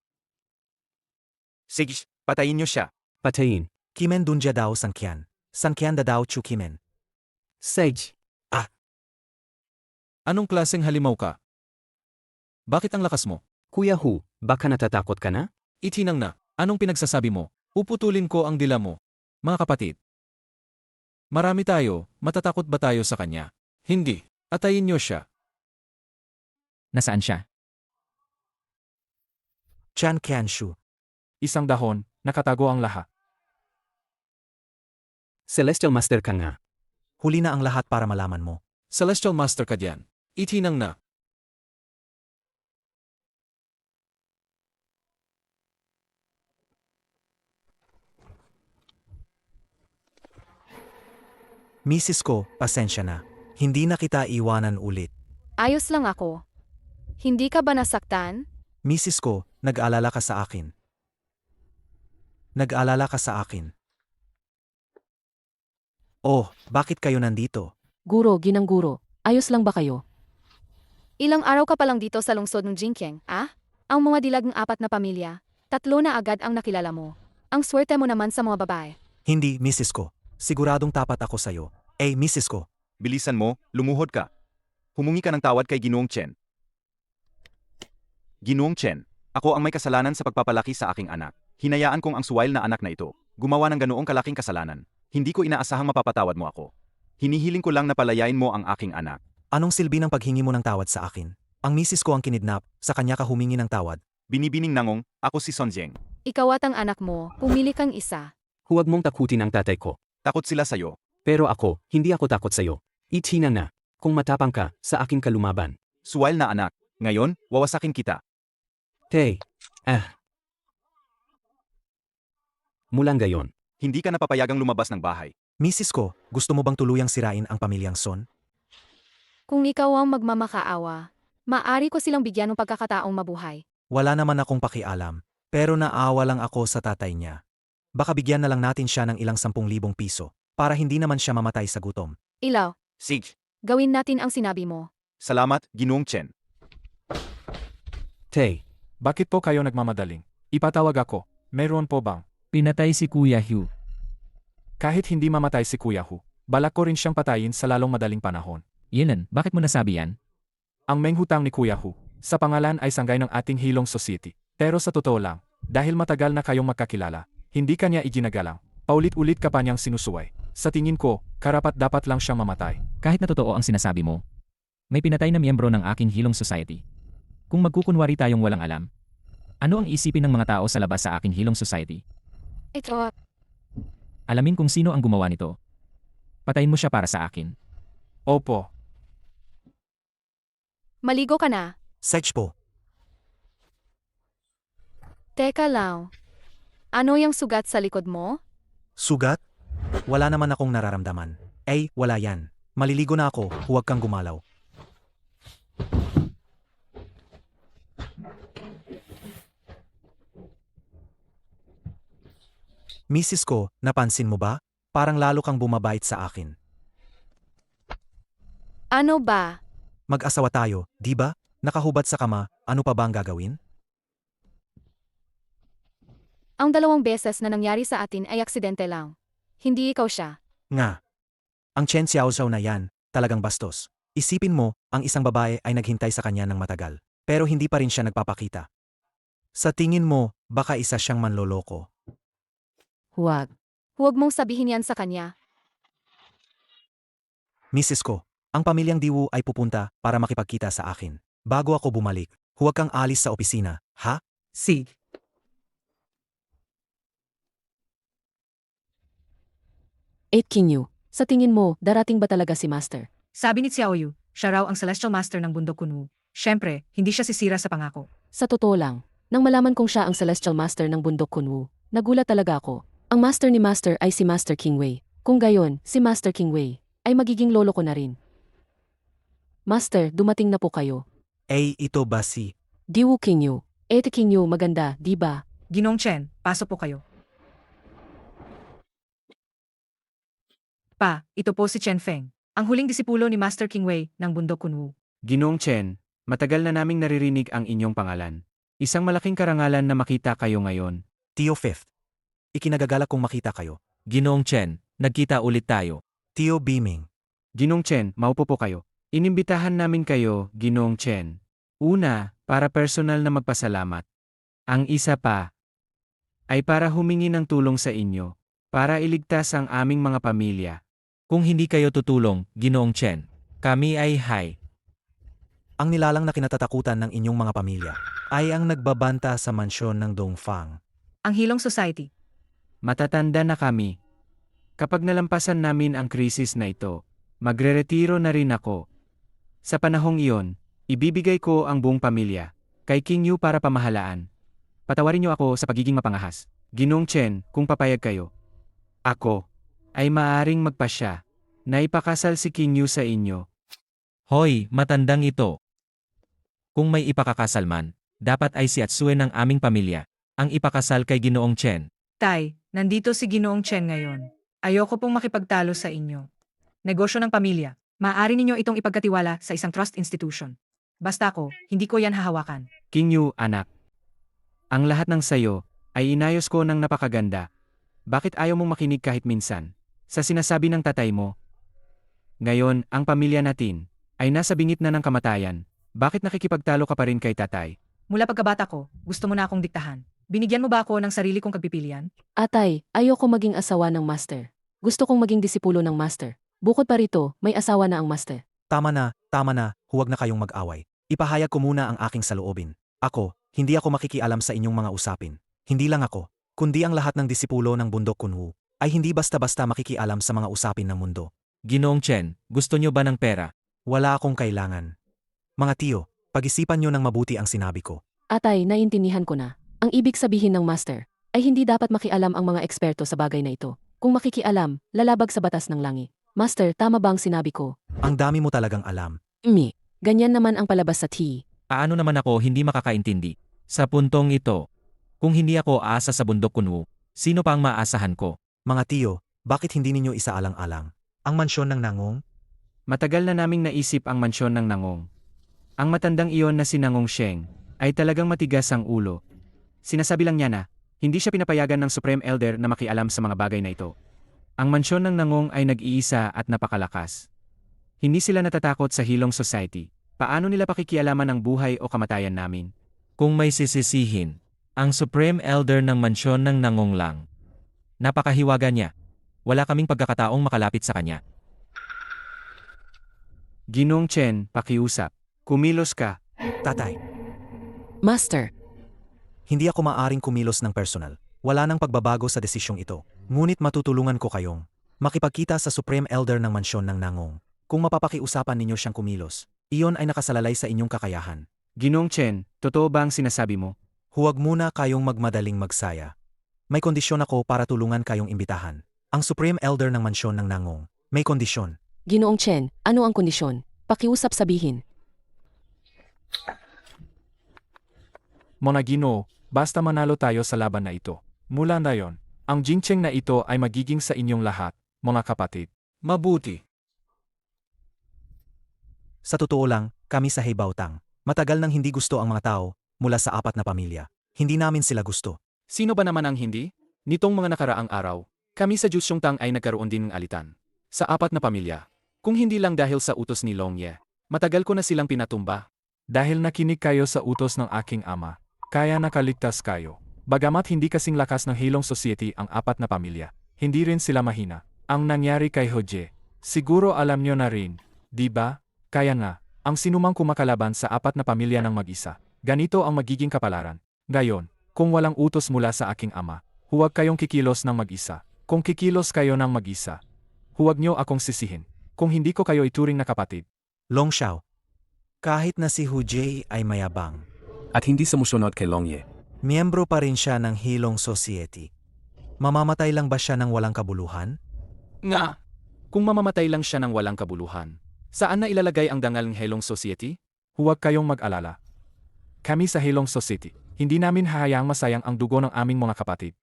Sige, patayin niyo siya. Patayin. Kimen dunja dao sangkyan. Sangkyan da dao chu kimen. Sage. Anong klaseng halimaw ka? Bakit ang lakas mo? Kuya Hu, baka natatakot ka na? Itinang na, anong pinagsasabi mo? Puputulin ko ang dila mo. Mga kapatid. Marami tayo, matatakot ba tayo sa kanya? Hindi, atayin niyo siya. Nasaan siya? Chan Qianshu. Isang dahon, nakatago ang lahat. Celestial Master ka nga. Huli na ang lahat para malaman mo. Celestial Master ka diyan. Itinang na. Misis ko, pasensya na. Hindi na kita iwanan ulit. Ayos lang ako. Hindi ka ba nasaktan? Misis ko, nag-alala ka sa akin. Nag-alala ka sa akin. Oh, bakit kayo nandito? Guro, ginang guro. Ayos lang ba kayo? Ilang araw ka pa lang dito sa lungsod ng Jingqiang, ah? Ang mga dilag ng 4 na pamilya, 3 na agad ang nakilala mo. Ang swerte mo naman sa mga babae. Hindi, misis ko. Siguradong tapat ako sa'yo. Misis ko. Bilisan mo, lumuhod ka. Humungi ka ng tawad kay Ginoong Chen. Ginoong Chen, ako ang may kasalanan sa pagpapalaki sa aking anak. Hinayaan kong ang suwail na anak na ito gumawa ng ganoong kalaking kasalanan. Hindi ko inaasahang mapapatawad mo ako. Hinihiling ko lang na palayain mo ang aking anak. Anong silbi ng paghingi mo ng tawad sa akin? Ang misis ko ang kinidnap, sa kanya ka humingi ng tawad. Binibining nangong, ako si Son Jieng. Ikaw at ang anak mo, pumili kang isa. Huwag mong takutin ang tatay ko. Takot sila sa'yo. Pero ako, hindi ako takot sa'yo. Itinang na. Kung matapang ka, sa akin ka lumaban. Suwail na anak. Ngayon, wawasakin kita. Mulang gayon. Hindi ka napapayagang lumabas ng bahay. Misis ko, gusto mo bang tuluyang sirain ang pamilyang Son? Kung ikaw ang magmamakaawa, Maaari ko silang bigyan ng pagkakataong mabuhay. Wala naman akong pakialam, pero naawa lang ako sa tatay niya. Baka bigyan na lang natin siya ng ilang 10,000 piso, para hindi naman siya mamatay sa gutom. Ilaw, Sige. gawin natin ang sinabi mo. Salamat, Ginoong Chen. Tay, Bakit po kayo nagmamadaling? Ipatawag ako. Meron po bang? Pinatay si Kuya Hugh. Kahit hindi mamatay si Kuya Hu, balak ko rin siyang patayin sa lalong madaling panahon. Yelan, bakit mo nasabi yan? Ang menghutang ni Kuya Hu, sa pangalan ay sanggay ng ating Hilong Society. Pero sa totoo lang, dahil matagal na kayong magkakilala, hindi kanya iginagalang. Paulit-ulit ka pa niyang sinusuway. Sa tingin ko, karapat dapat lang siyang mamatay. Kahit na totoo ang sinasabi mo, may pinatay na miyembro ng aking Hilong Society. Kung magkukunwari tayong walang alam, ano ang isipin ng mga tao sa labas sa aking Hilong Society? Ito, Alamin kung sino ang gumawa nito. Patayin mo siya para sa akin. Opo, maligo ka na. Sedge po, Teka lang. Ano yung sugat sa likod mo? sugat? Wala naman akong nararamdaman. Wala yan. Maliligo na ako, huwag kang gumalaw. Misis ko, napansin mo ba? Parang lalo kang bumabait sa akin. Ano ba? Mag-asawa tayo, di ba? Nakahubad sa kama, ano pa ba ang gagawin? Ang 2 beses na nangyari sa atin ay aksidente lang. Hindi ikaw siya. Nga. Ang Chen Xiaozhou na yan, talagang bastos. Isipin mo, ang isang babae ay naghintay sa kanya ng matagal. Pero hindi pa rin siya nagpapakita. Sa tingin mo, baka isa siyang manloloko. Huwag. Huwag mong sabihin yan sa kanya. Misis ko, ang pamilyang Diwu ay pupunta para makipagkita sa akin. Bago ako bumalik, huwag kang alis sa opisina, ha? Sig. King Yu, sa tingin mo, darating ba talaga si Master? Sabi ni Xiaoyu, siya raw ang Celestial Master ng bundok Kunwu. Siyempre, hindi siya sisira sa pangako. Sa totoo lang, nang malaman kong siya ang Celestial Master ng bundok Kunwu, nagulat talaga ako. Ang master ni Master ay si Master Kingwei. Kung gayon, si Master Kingwei ay magiging lolo ko na rin. Master, dumating na po kayo. Ito ba si... Diwu King Yu. King Yu, maganda, di ba? Ginong Chen, pasok po kayo. Pa, ito po si Chen Feng, ang huling disipulo ni Master Kingwei ng bundok Kunwu. Ginoong Chen, matagal na naming naririnig ang inyong pangalan. Isang malaking karangalan na makita kayo ngayon. Tio Fifth. Ikinagagalak kong makita kayo. Ginoong Chen, nagkita ulit tayo. Tio Beaming. Ginoong Chen, maupo po kayo. Inimbitahan namin kayo, Ginoong Chen. Una, para personal na magpasalamat. Ang isa pa, ay para humingi ng tulong sa inyo, para iligtas ang aming mga pamilya. Kung hindi kayo tutulong, Ginoong Chen, kami ay Ang nilalang na kinatatakutan ng inyong mga pamilya ay ang nagbabanta sa mansyon ng Dongfang. Ang Hilong Society. matatanda na kami. Kapag nalampasan namin ang krisis na ito, magreretiro na rin ako. Sa panahong iyon, ibibigay ko ang buong pamilya kay King Yu para pamahalaan. Patawarin niyo ako sa pagiging mapangahas. Ginoong Chen, kung papayag kayo. Ako ay maaring magpasya na ipakasal si King Yu sa inyo. Hoy, matandang ito. Kung may ipakakasal man, dapat ay si Atsue ng aming pamilya ang ipakasal kay Ginoong Chen. Tay, nandito si Ginoong Chen ngayon. Ayoko pong makipagtalo sa inyo. Negosyo ng pamilya. Maaari ninyo itong ipagkatiwala sa isang trust institution. Basta ko, hindi ko yan hahawakan. King Yu, anak. Ang lahat ng sayo ay inayos ko ng napakaganda. Bakit ayaw mong makinig kahit minsan sa sinasabi ng tatay mo? Ngayon, ang pamilya natin ay nasa bingit na ng kamatayan. Bakit nakikipagtalo ka pa rin kay tatay? Mula pagkabata ko, gusto mo na akong diktahan. Binigyan mo ba ako ng sarili kong kagpipilian? Atay, ayoko maging asawa ng Master. Gusto kong maging disipulo ng Master. Bukod pa rito, may asawa na ang Master. Tama na, huwag na kayong mag-away. Ipahayag ko muna ang aking saloobin. Ako, hindi ako makikialam sa inyong mga usapin. Hindi lang ako, kundi ang lahat ng disipulo ng bundok Kunwu ay hindi basta-basta makikialam sa mga usapin ng mundo. Ginoong Chen, gusto nyo ba ng pera? Wala akong kailangan. Mga tiyo, pag-isipan nyo ng mabuti ang sinabi ko. Atay, naintindihan ko na. Ang ibig sabihin ng Master ay hindi dapat makialam ang mga eksperto sa bagay na ito. Kung makikialam, lalabag sa batas ng langit. Master, tama ba ang sinabi ko? Ang dami mo talagang alam. Ganyan naman ang palabas sa T. Paano naman ako hindi makakaintindi? Sa puntong ito, kung hindi ako aasa sa bundok Kunwu, sino pa ang maaasahan ko? Mga tiyo, bakit hindi ninyo isaalang-alang? Ang mansyon ng Nangong? Matagal na naming naisip ang mansyon ng Nangong. Ang matandang iyon na si Nangong Sheng ay talagang matigas ang ulo. Sinasabi lang niya na, hindi siya pinapayagan ng Supreme Elder na makialam sa mga bagay na ito. Ang mansyon ng Nangong ay nag-iisa at napakalakas. Hindi sila natatakot sa Hilong Society. Paano nila pakikialaman ang buhay o kamatayan namin? Kung may sisisihin, ang Supreme Elder ng mansyon ng Nangong lang. Napakahiwaga niya. Wala kaming pagkakataong makalapit sa kanya. Ginong Chen, pakiusap. Kumilos ka. Tatay, Master, hindi ako maaring kumilos ng personal. Wala nang pagbabago sa desisyong ito. Ngunit matutulungan ko kayong makipagkita sa Supreme Elder ng mansyon ng Nangong. Kung mapapakiusapan ninyo siyang kumilos, iyon ay nakasalalay sa inyong kakayahan. Ginong Chen, totoo ba ang sinasabi mo? Huwag muna kayong magmadaling magsaya. May kondisyon ako para tulungan kayong imbitahan. Ang Supreme Elder ng mansyon ng Nangong. May kondisyon. Ginoong Chen, ano ang kondisyon? Pakiusap sabihin. Mga Ginoo, basta manalo tayo sa laban na ito. Mula ngayon, ang Jincheng na ito ay magiging sa inyong lahat, mga kapatid. Mabuti. Sa totoo lang, kami sa Heibautang. Matagal nang hindi gusto ang mga tao, mula sa 4 na pamilya. Hindi namin sila gusto. Sino ba naman ang hindi? Nitong mga nakaraang araw, kami sa Jusyongtang ay nagkaroon din ng alitan. Sa 4 na pamilya. Kung hindi lang dahil sa utos ni Longye, matagal ko na silang pinatumba. Dahil nakinig kayo sa utos ng aking ama, kaya nakaligtas kayo. Bagamat hindi kasing lakas ng Hilong Society ang 4 na pamilya, hindi rin sila mahina. Ang nangyari kay Hoje, siguro alam nyo na rin, di ba? Kaya nga, ang sinumang kumakalaban sa 4 na pamilya ng mag-isa, ganito ang magiging kapalaran. Gayon, kung walang utos mula sa aking ama, huwag kayong kikilos ng mag-isa. Kung kikilos kayo ng mag-isa, huwag nyo akong sisihin. Kung hindi ko kayo ituring na kapatid. Long Xiao. Kahit na si Hu Jie ay mayabang, At hindi sumusunod kay Longye. miyembro pa rin siya ng Hilong Society. Mamamatay lang ba siya ng walang kabuluhan? Nga! Kung mamamatay lang siya ng walang kabuluhan, saan na ilalagay ang dangal ng Hilong Society? Huwag kayong mag-alala. Kami sa Hilong Society, hindi namin hahayaang masayang ang dugo ng aming mga kapatid.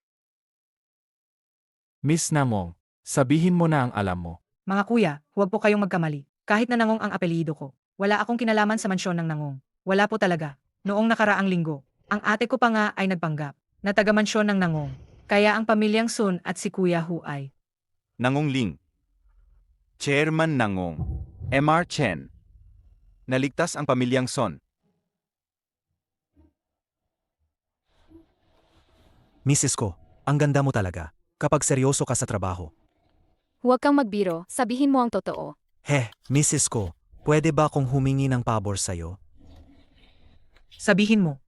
Miss Namong, sabihin mo na ang alam mo. Mga kuya, huwag po kayong magkamali. Kahit na Nangong ang apelyido ko, wala akong kinalaman sa mansyon ng Nangong. Wala po talaga. Noong nakaraang linggo, ang ate ko pa nga ay nagpanggap na taga-mansyon ng Nangong. Kaya ang pamilyang Sun at si Kuya Hu ay Nangong Ling. Chairman Nangong. MR Chen. Naligtas ang pamilyang Son. Mrs. ko, ang ganda mo talaga. Kapag seryoso ka sa trabaho. Huwag kang magbiro, sabihin mo ang totoo. Mrs. ko, pwede ba akong humingi ng pabor sa'yo? sabihin mo.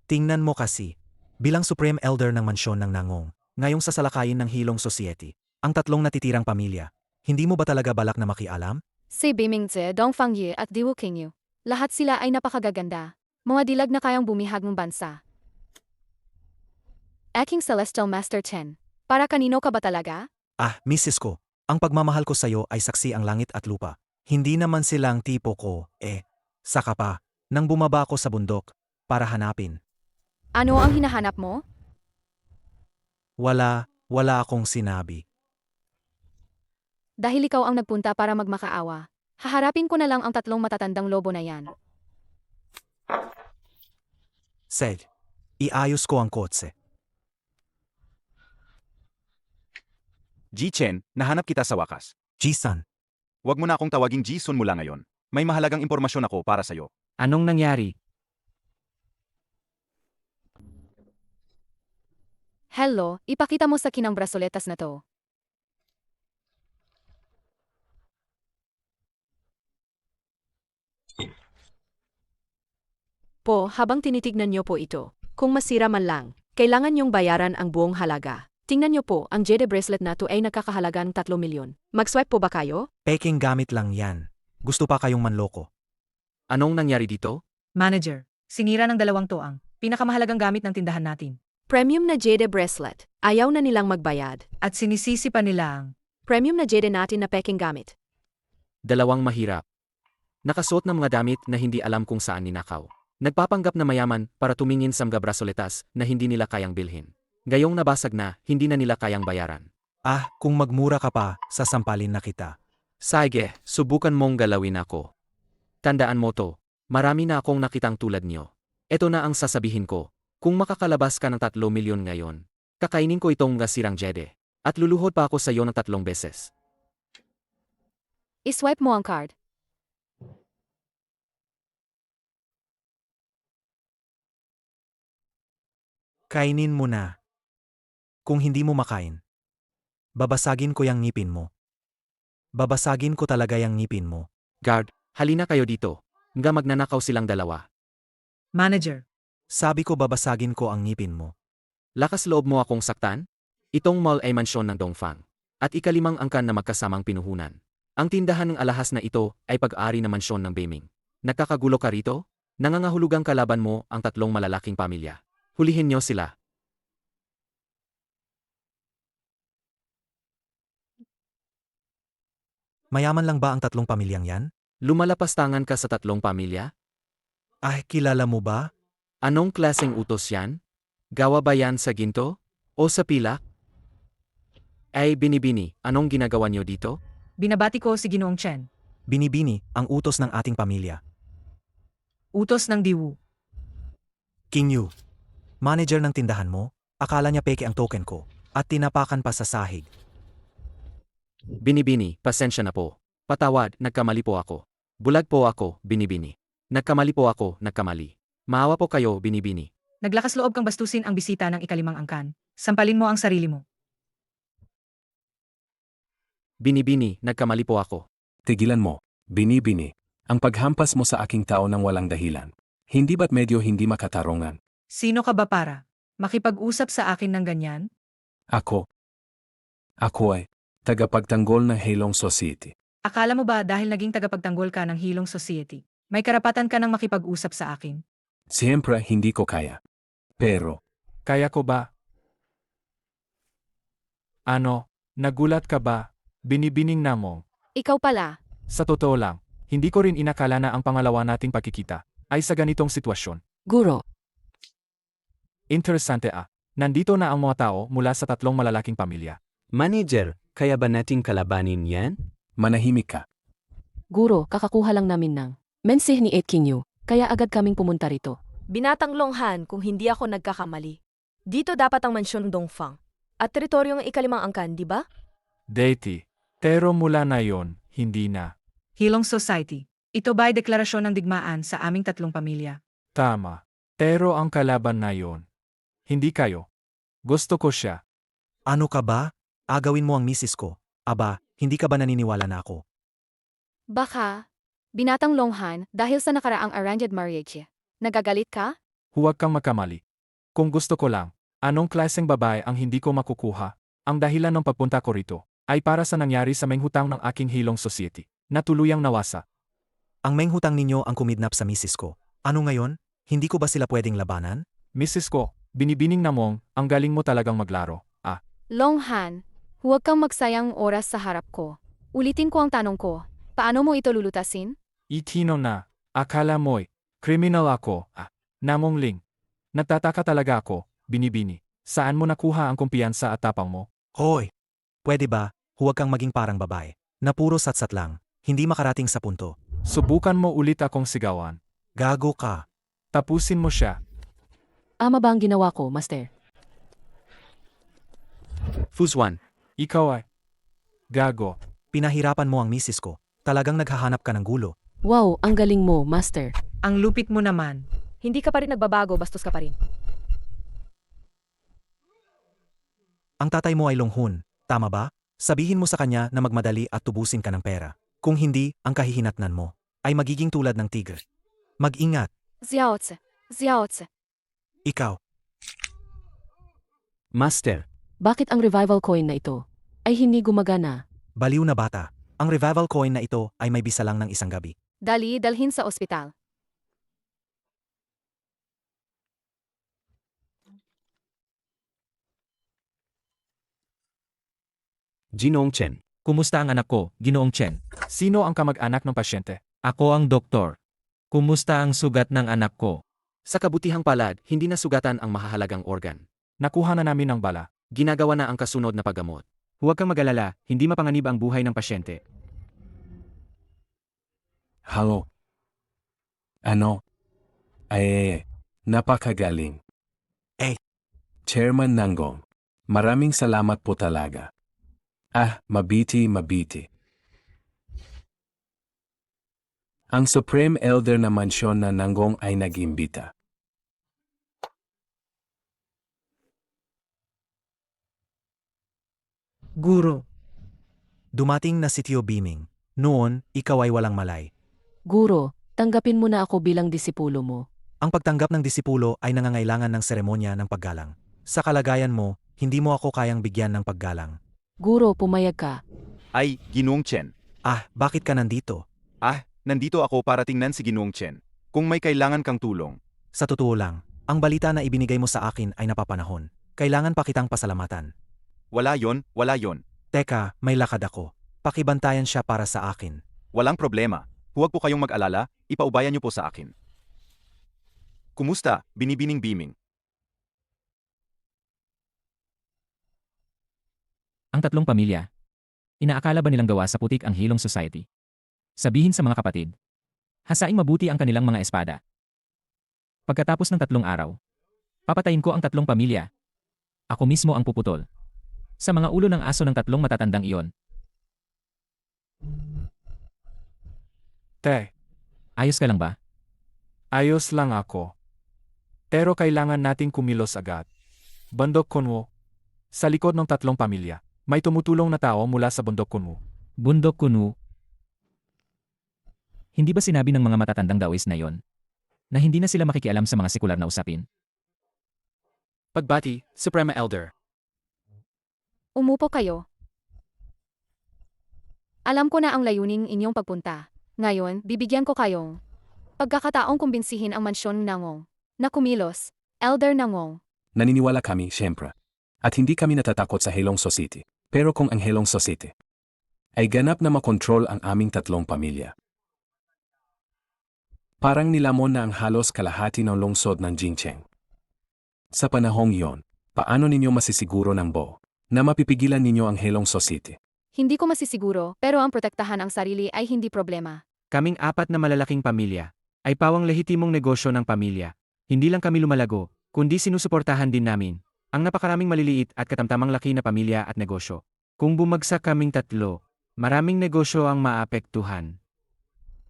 Tingnan mo kasi, bilang Supreme Elder ng mansyon ng Nangong, ngayong sasalakayin ng Hilong Society, ang 3 natitirang pamilya, hindi mo ba talaga balak na makialam? Si Bimingze, Dongfang Yi at Diwu Qingyu. Lahat sila ay napakagaganda. Mga dilag na kayang bumihag ng bansa. Aking Celestial Master Chen. Para kanino ka ba talaga? Mrs. ko, ang pagmamahal ko sa'yo ay saksi ang langit at lupa. Hindi naman silang tipo ko, Saka pa, nang bumaba ako sa bundok, para hanapin. Ano ang hinahanap mo? Wala akong sinabi. Dahil ikaw ang nagpunta para magmakaawa, haharapin ko na lang ang 3 matatandang lobo na yan. Said, iayos ko ang kotse. Ji-Chen, nahanap kita sa wakas. Ji-san, Huwag mo na akong tawaging Ji-Sun mula ngayon. May mahalagang impormasyon ako para sa'yo. Anong nangyari? Hello, ipakita mo sa kinang brasoletas na to. Po, habang tinitignan niyo po ito, kung masira man lang, kailangan niyong bayaran ang buong halaga. Tingnan niyo po, ang jade bracelet na to ay nakakahalaga ng 3 milyon. Mag-swipe po ba kayo? peking gamit lang yan. Gusto pa kayong manloko. Anong nangyari dito? Manager, sinira ng 2 to ang pinakamahalagang gamit ng tindahan natin. Premium na jade bracelet. Ayaw na nilang magbayad. At sinisisi pa nila ang Premium na jade natin na peking gamit. Dalawang mahirap. Nakasuot ng mga damit na hindi alam kung saan ninakaw. Nagpapanggap na mayaman para tumingin sa mga brasoletas na hindi nila kayang bilhin. Gayong nabasag na, hindi na nila kayang bayaran. Ah, kung magmura ka pa, sasampalin na kita. Sige, subukan mong galawin ako. Tandaan mo to, marami na akong nakitang tulad niyo. Ito na ang sasabihin ko, kung makakalabas ka ng 3 milyon ngayon, kakainin ko itong gasirang jede. At luluhod pa ako sa iyo ng 3 beses. Iswipe mo ang card. Kainin mo na. Kung hindi mo makain, babasagin ko yung ngipin mo. Babasagin ko talaga yung ngipin mo. Guard, halina kayo dito. Nga magnanakaw silang dalawa. Manager, Sabi ko babasagin ko ang ngipin mo. Lakas loob mo akong saktan? Itong mall ay mansyon ng Dongfang. At ikalimang angkan na magkasamang pinuhunan. Ang tindahan ng alahas na ito ay pag-ari na mansyon ng Beiming. Nakakagulo ka rito? Nangangahulugang kalaban mo ang 3 malalaking pamilya. Hulihin niyo sila. Mayaman lang ba ang 3 pamilyang yan? Lumalapastangan ka sa 3 pamilya? Ah, kilala mo ba? Anong klaseng utos yan? Gawa ba yan sa ginto? O sa pilak? Ay, Binibini, anong ginagawa niyo dito? binabati ko si Ginoong Chen. Binibini, ang utos ng ating pamilya. Utos ng Diwu. King Yu. Manager ng tindahan mo, akala niya peke ang token ko, at tinapakan pa sa sahig. Binibini, pasensya na po. Patawad, nagkamali po ako. Bulag po ako, Binibini. Nagkamali po ako, nagkamali. Maawa po kayo, Binibini. Naglakas loob kang bastusin ang bisita ng ikalimang angkan. Sampalin mo ang sarili mo. Binibini, nagkamali po ako. Tigilan mo, Binibini. Ang paghampas mo sa aking tao ng walang dahilan. Hindi ba't medyo hindi makatarungan? Sino ka ba para makipag-usap sa akin ng ganyan? Ako ay tagapagtanggol ng Heilong Society. Akala mo ba dahil naging tagapagtanggol ka ng Hilong Society, may karapatan ka ng makipag-usap sa akin? Siyempre hindi ko kaya. Pero, Kaya ko ba? Ano, nagulat ka ba? Binibining namong. Ikaw pala. Sa totoo lang, hindi ko rin inakala na ang pangalawa nating pagkikita ay sa ganitong sitwasyon. Guro, Interesante ah. Nandito na ang mga tao mula sa 3 malalaking pamilya. Manager, kaya ba nating kalabanin yan? manahimik ka. Guro, kakakuha lang namin ng mensih ni 8 King Yu, kaya agad kaming pumunta rito. Binatang Longhan kung hindi ako nagkakamali. Dito dapat ang mansyon ng Dongfang. At teritoryo ng ikalimang angkan, di ba? Deity. Pero mula na yon, hindi na. Hilong Society. Ito ba ay deklarasyon ng digmaan sa aming 3 pamilya? Tama. Pero ang kalaban na yon. Hindi kayo. Gusto ko siya. Ano ka ba? Agawin mo ang misis ko. Aba, hindi ka ba naniniwala na ako? Baka, binatang Longhan dahil sa nakaraang arranged marriage. Nagagalit ka? Huwag kang makamali. Kung gusto ko lang, anong klaseng babae ang hindi ko makukuha? Ang dahilan ng pagpunta ko rito ay para sa nangyari sa menghutang ng aking Hilong Society na tuluyang nawasa. Ang menghutang ninyo ang kumidnap sa misis ko. Ano ngayon? Hindi ko ba sila pwedeng labanan? Mrs. ko, binibining namong, ang galing mo talagang maglaro. Ah, Longhan, huwag kang magsayang oras sa harap ko. Ulitin ko ang tanong ko. Paano mo ito lulutasin? itino na. Akala mo'y, criminal ako. Ah, namong Ling. Nagtataka talaga ako, Binibini. Saan mo nakuha ang kumpiyansa at tapang mo? Hoy! Pwede ba, huwag kang maging parang babae, na puro satsat lang, hindi makarating sa punto. Subukan mo ulit akong sigawan. Gago ka. Tapusin mo siya. Ama ba ang ginawa ko, Master? Fuzwan, Ikaw ay gago. Pinahirapan mo ang misis ko. Talagang naghahanap ka ng gulo. Wow, ang galing mo, Master. Ang lupit mo naman. Hindi ka pa rin nagbabago, bastos ka pa rin. Ang tatay mo ay Longhun, tama ba? Sabihin mo sa kanya na magmadali at tubusin ka ng pera. Kung hindi, ang kahihinatnan mo ay magiging tulad ng tigre. Mag-ingat, Xiaozi, Xiaozi. ikaw. Master, Bakit ang revival coin na ito ay hindi gumagana? Baliw na bata. Ang revival coin na ito ay may bisa lang ng isang gabi. Dali, dalhin sa ospital. Jinong Chen. Kumusta ang anak ko, Ginoong Chen? Sino ang kamag-anak ng pasyente? Ako ang doktor. Kumusta ang sugat ng anak ko? Sa kabutihang palad, hindi na sugatan ang mahahalagang organ. Nakuha na namin ang bala. Ginagawa na ang kasunod na paggamot. Huwag kang mag-alala, hindi mapanganib ang buhay ng pasyente. Halo. Ano? Ay, napakagaling. Chairman Nanggong. Maraming salamat po talaga. Mabiti. Ang Supreme Elder na mansyon na Nanggong ay nag-imbita. Guro. Dumating na si Tio Beaming. Noon, ikaw ay walang malay. Guro, tanggapin mo na ako bilang disipulo mo. Ang pagtanggap ng disipulo ay nangangailangan ng seremonya ng paggalang. Sa kalagayan mo, hindi mo ako kayang bigyan ng paggalang. Guro, pumayag ka. Ay, Ginoong Chen. Bakit ka nandito? Nandito ako para tingnan si Ginoong Chen. Kung may kailangan kang tulong. Sa totoo lang, ang balita na ibinigay mo sa akin ay napapanahon. Kailangan pa kitang pasalamatan. Wala yon. Teka, may lakad ako. Pakibantayan siya para sa akin. Walang problema. Huwag po kayong mag-alala, ipaubayan niyo po sa akin. Kumusta, Binibining Beaming? Ang tatlong pamilya. Inaakala ba nilang gawa sa putik ang Hilong Society? Sabihin sa mga kapatid. Hasaing mabuti ang kanilang mga espada. Pagkatapos ng 3 araw, papatayin ko ang 3 pamilya. Ako mismo ang puputol. Sa mga ulo ng aso ng 3 matatandang iyon. Ayos ka lang ba? Ayos lang ako. Pero kailangan nating kumilos agad. Bundok Kunwo. Sa likod ng 3 pamilya, may tumutulong na tao mula sa Bundok Kunwo. Bundok Kunwu. Hindi ba sinabi ng mga matatandang Daoist na yon na hindi na sila makikialam sa mga sekular na usapin? Pagbati, Suprema Elder. Umupo kayo. Alam ko na ang layuning inyong pagpunta. Ngayon, bibigyan ko kayong pagkakataong kumbinsihin ang mansyon Nangong na kumilos, Elder Nangong. Naniniwala kami, siyempre. At hindi kami natatakot sa Helong Society. Pero kung ang Helong Society ay ganap na makontrol ang aming 3 pamilya. Parang nilamon na ang halos kalahati ng lungsod ng Jingcheng. Sa panahong iyon, paano ninyo masisiguro ng buo na mapipigilan ninyo ang Helong Society? Hindi ko masisiguro, pero ang protektahan ang sarili ay hindi problema. Kaming 4 na malalaking pamilya ay pawang lehitimong negosyo ng pamilya. Hindi lang kami lumalago, kundi sinusuportahan din namin ang napakaraming maliliit at katamtamang laki na pamilya at negosyo. Kung bumagsak kaming 3, maraming negosyo ang maapektuhan.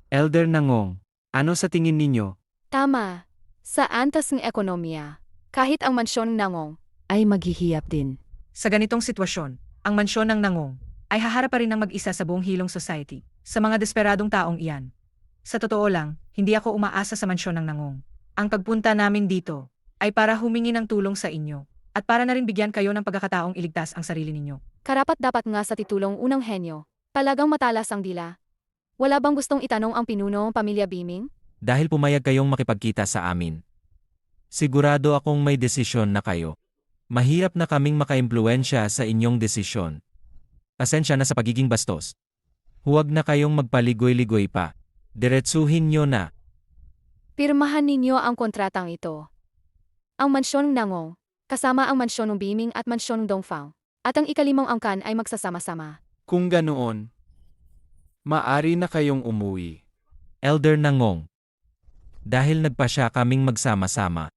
Elder Nangong, ano sa tingin ninyo? Tama. Sa antas ng ekonomiya, kahit ang mansyon Nangong Ay maghihiyap din. Sa ganitong sitwasyon, ang mansyon ng Nangong ay haharap pa rin ng mag-isa sa buong Hilong Society sa mga desperadong taong iyan. Sa totoo lang, hindi ako umaasa sa mansyon ng Nangong. Ang pagpunta namin dito ay para humingi ng tulong sa inyo at para na rin bigyan kayo ng pagkakataong iligtas ang sarili ninyo. karapat-dapat nga sa titulong unang henyo. Talagang matalas ang dila. Wala bang gustong itanong ang pinuno pamilya Beaming? Dahil pumayag kayong makipagkita sa amin. Sigurado akong may desisyon na kayo. Mahirap na kaming makaimpluwensya sa inyong desisyon. Pasensya na sa pagiging bastos. Huwag na kayong magpaligoy-ligoy pa. Diretsuhin nyo na. Pirmahan ninyo ang kontratang ito. Ang mansyon Nangong, kasama ang mansyon ng Beaming at mansyon ng Dongfang, at ang ikalimang angkan ay magsasama-sama. Kung ganoon, maari na kayong umuwi. Elder Nangong. Dahil nagpasya kaming magsama-sama.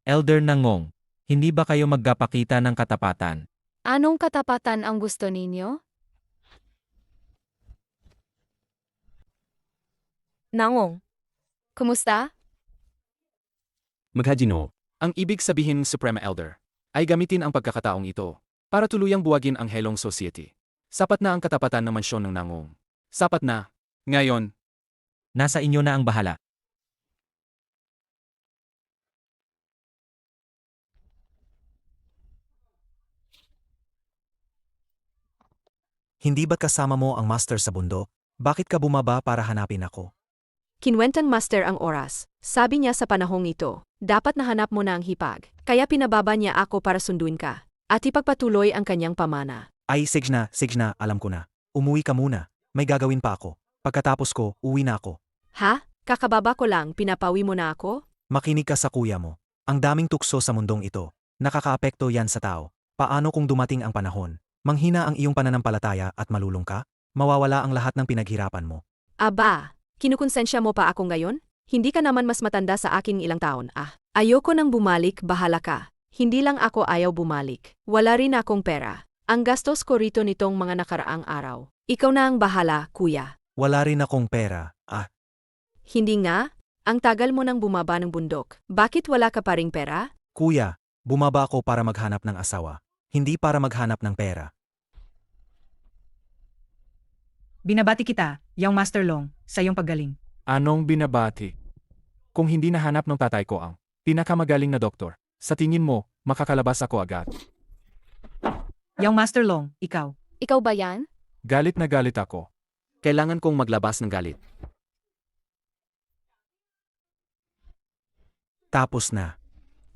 Elder Nangong, hindi ba kayo magkapakita ng katapatan? Anong katapatan ang gusto ninyo? Nangong, Kumusta? Maghajino. Ang ibig sabihin, Supreme Elder, ay gamitin ang pagkakataong ito para tuluyang buwagin ang Helong Society. Sapat na ang katapatan ng mansyon ng Nangong. Sapat na. Ngayon, Nasa inyo na ang bahala. Hindi ba't kasama mo ang master sa bundok? Bakit ka bumaba para hanapin ako? kinwentang master ang oras. Sabi niya sa panahong ito, dapat nahanap mo na ang hipag. Kaya pinababa niya ako para sunduin ka. At ipagpatuloy ang kanyang pamana. Ay, sige na, alam ko na. Umuwi ka muna. May gagawin pa ako. Pagkatapos ko, uwi na ako. Ha? Kakababa ko lang, pinapawi mo na ako? Makinig ka sa kuya mo. Ang daming tukso sa mundong ito. Nakakaapekto yan sa tao. Paano kung dumating ang panahon? Manghina ang iyong pananampalataya at malulung ka? Mawawala ang lahat ng pinaghirapan mo. Aba, kinukonsensya mo pa ako ngayon? Hindi ka naman mas matanda sa aking ilang taon, ah. Ayoko nang bumalik, bahala ka. Hindi lang ako ayaw bumalik. Wala rin akong pera. Ang gastos ko rito nitong mga nakaraang araw. Ikaw na ang bahala, kuya. Wala rin akong pera. Hindi nga? Ang tagal mo nang bumaba ng bundok. Bakit wala ka pa ring pera? Kuya, bumaba ako para maghanap ng asawa. Hindi para maghanap ng pera. Binabati kita, Young Master Long, sa iyong paggaling. Anong binabati? Kung hindi nahanap ng tatay ko ang pinakamagaling na doktor, sa tingin mo, makakalabas ako agad. Young Master Long, ikaw. Ikaw ba yan? Galit na galit ako. Kailangan kong maglabas ng galit. Tapos na.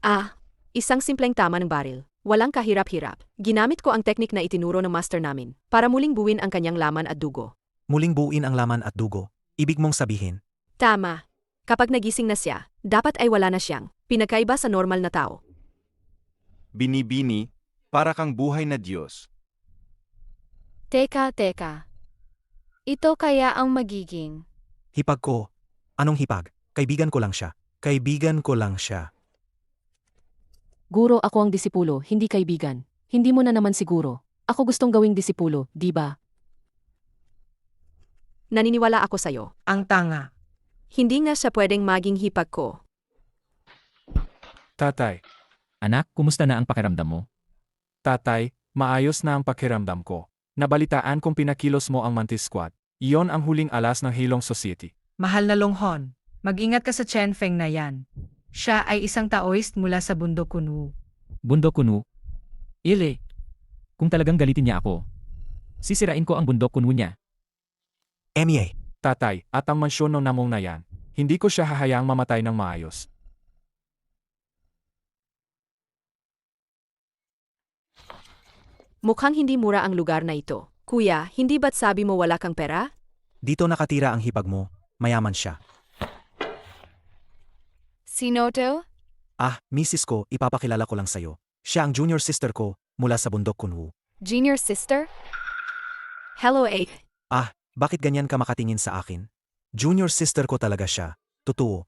Ah, isang simpleng tama ng baril. Walang kahirap-hirap. Ginamit ko ang teknik na itinuro ng master namin para muling buwin ang kanyang laman at dugo. Muling buuin ang laman at dugo. Ibig mong sabihin, Tama. Kapag nagising na siya, dapat ay wala na siyang pinagkaiba sa normal na tao. Binibini, para kang buhay na Diyos. Teka. Ito kaya ang magiging. hipag ko. Anong hipag? Kaibigan ko lang siya. Kaibigan ko lang siya. Guro, ako ang disipulo, hindi kaibigan. Hindi mo na naman siguro. Ako gustong gawing disipulo, di ba? Naniniwala ako sa'yo. Ang tanga. Hindi nga siya pwedeng maging hipag ko. Tatay, Anak, kumusta na ang pakiramdam mo? tatay, maayos na ang pakiramdam ko. Nabalitaan kong pinakilos mo ang Mantis Squad. Iyon ang huling alas ng Hilong Society. Mahal na Longhon, mag-ingat ka sa Chen Feng na yan. Siya ay isang Taoist mula sa bundok Kunwu. Bundok Kunwu? Ile, kung talagang galitin niya ako, sisirain ko ang bundok Kunwu niya. Emye, Tatay, at ang mansyon ng namong na yan, hindi ko siya hahayaang mamatay ng maayos. Mukhang hindi mura ang lugar na ito. Kuya, hindi ba't sabi mo wala kang pera? dito nakatira ang hipag mo. Mayaman siya. Sino to? Misis ko, ipapakilala ko lang sa'yo. Siya ang junior sister ko mula sa bundok Kunwu. Junior sister? Hello, A. Bakit ganyan ka makatingin sa akin? Junior sister ko talaga siya. Totoo.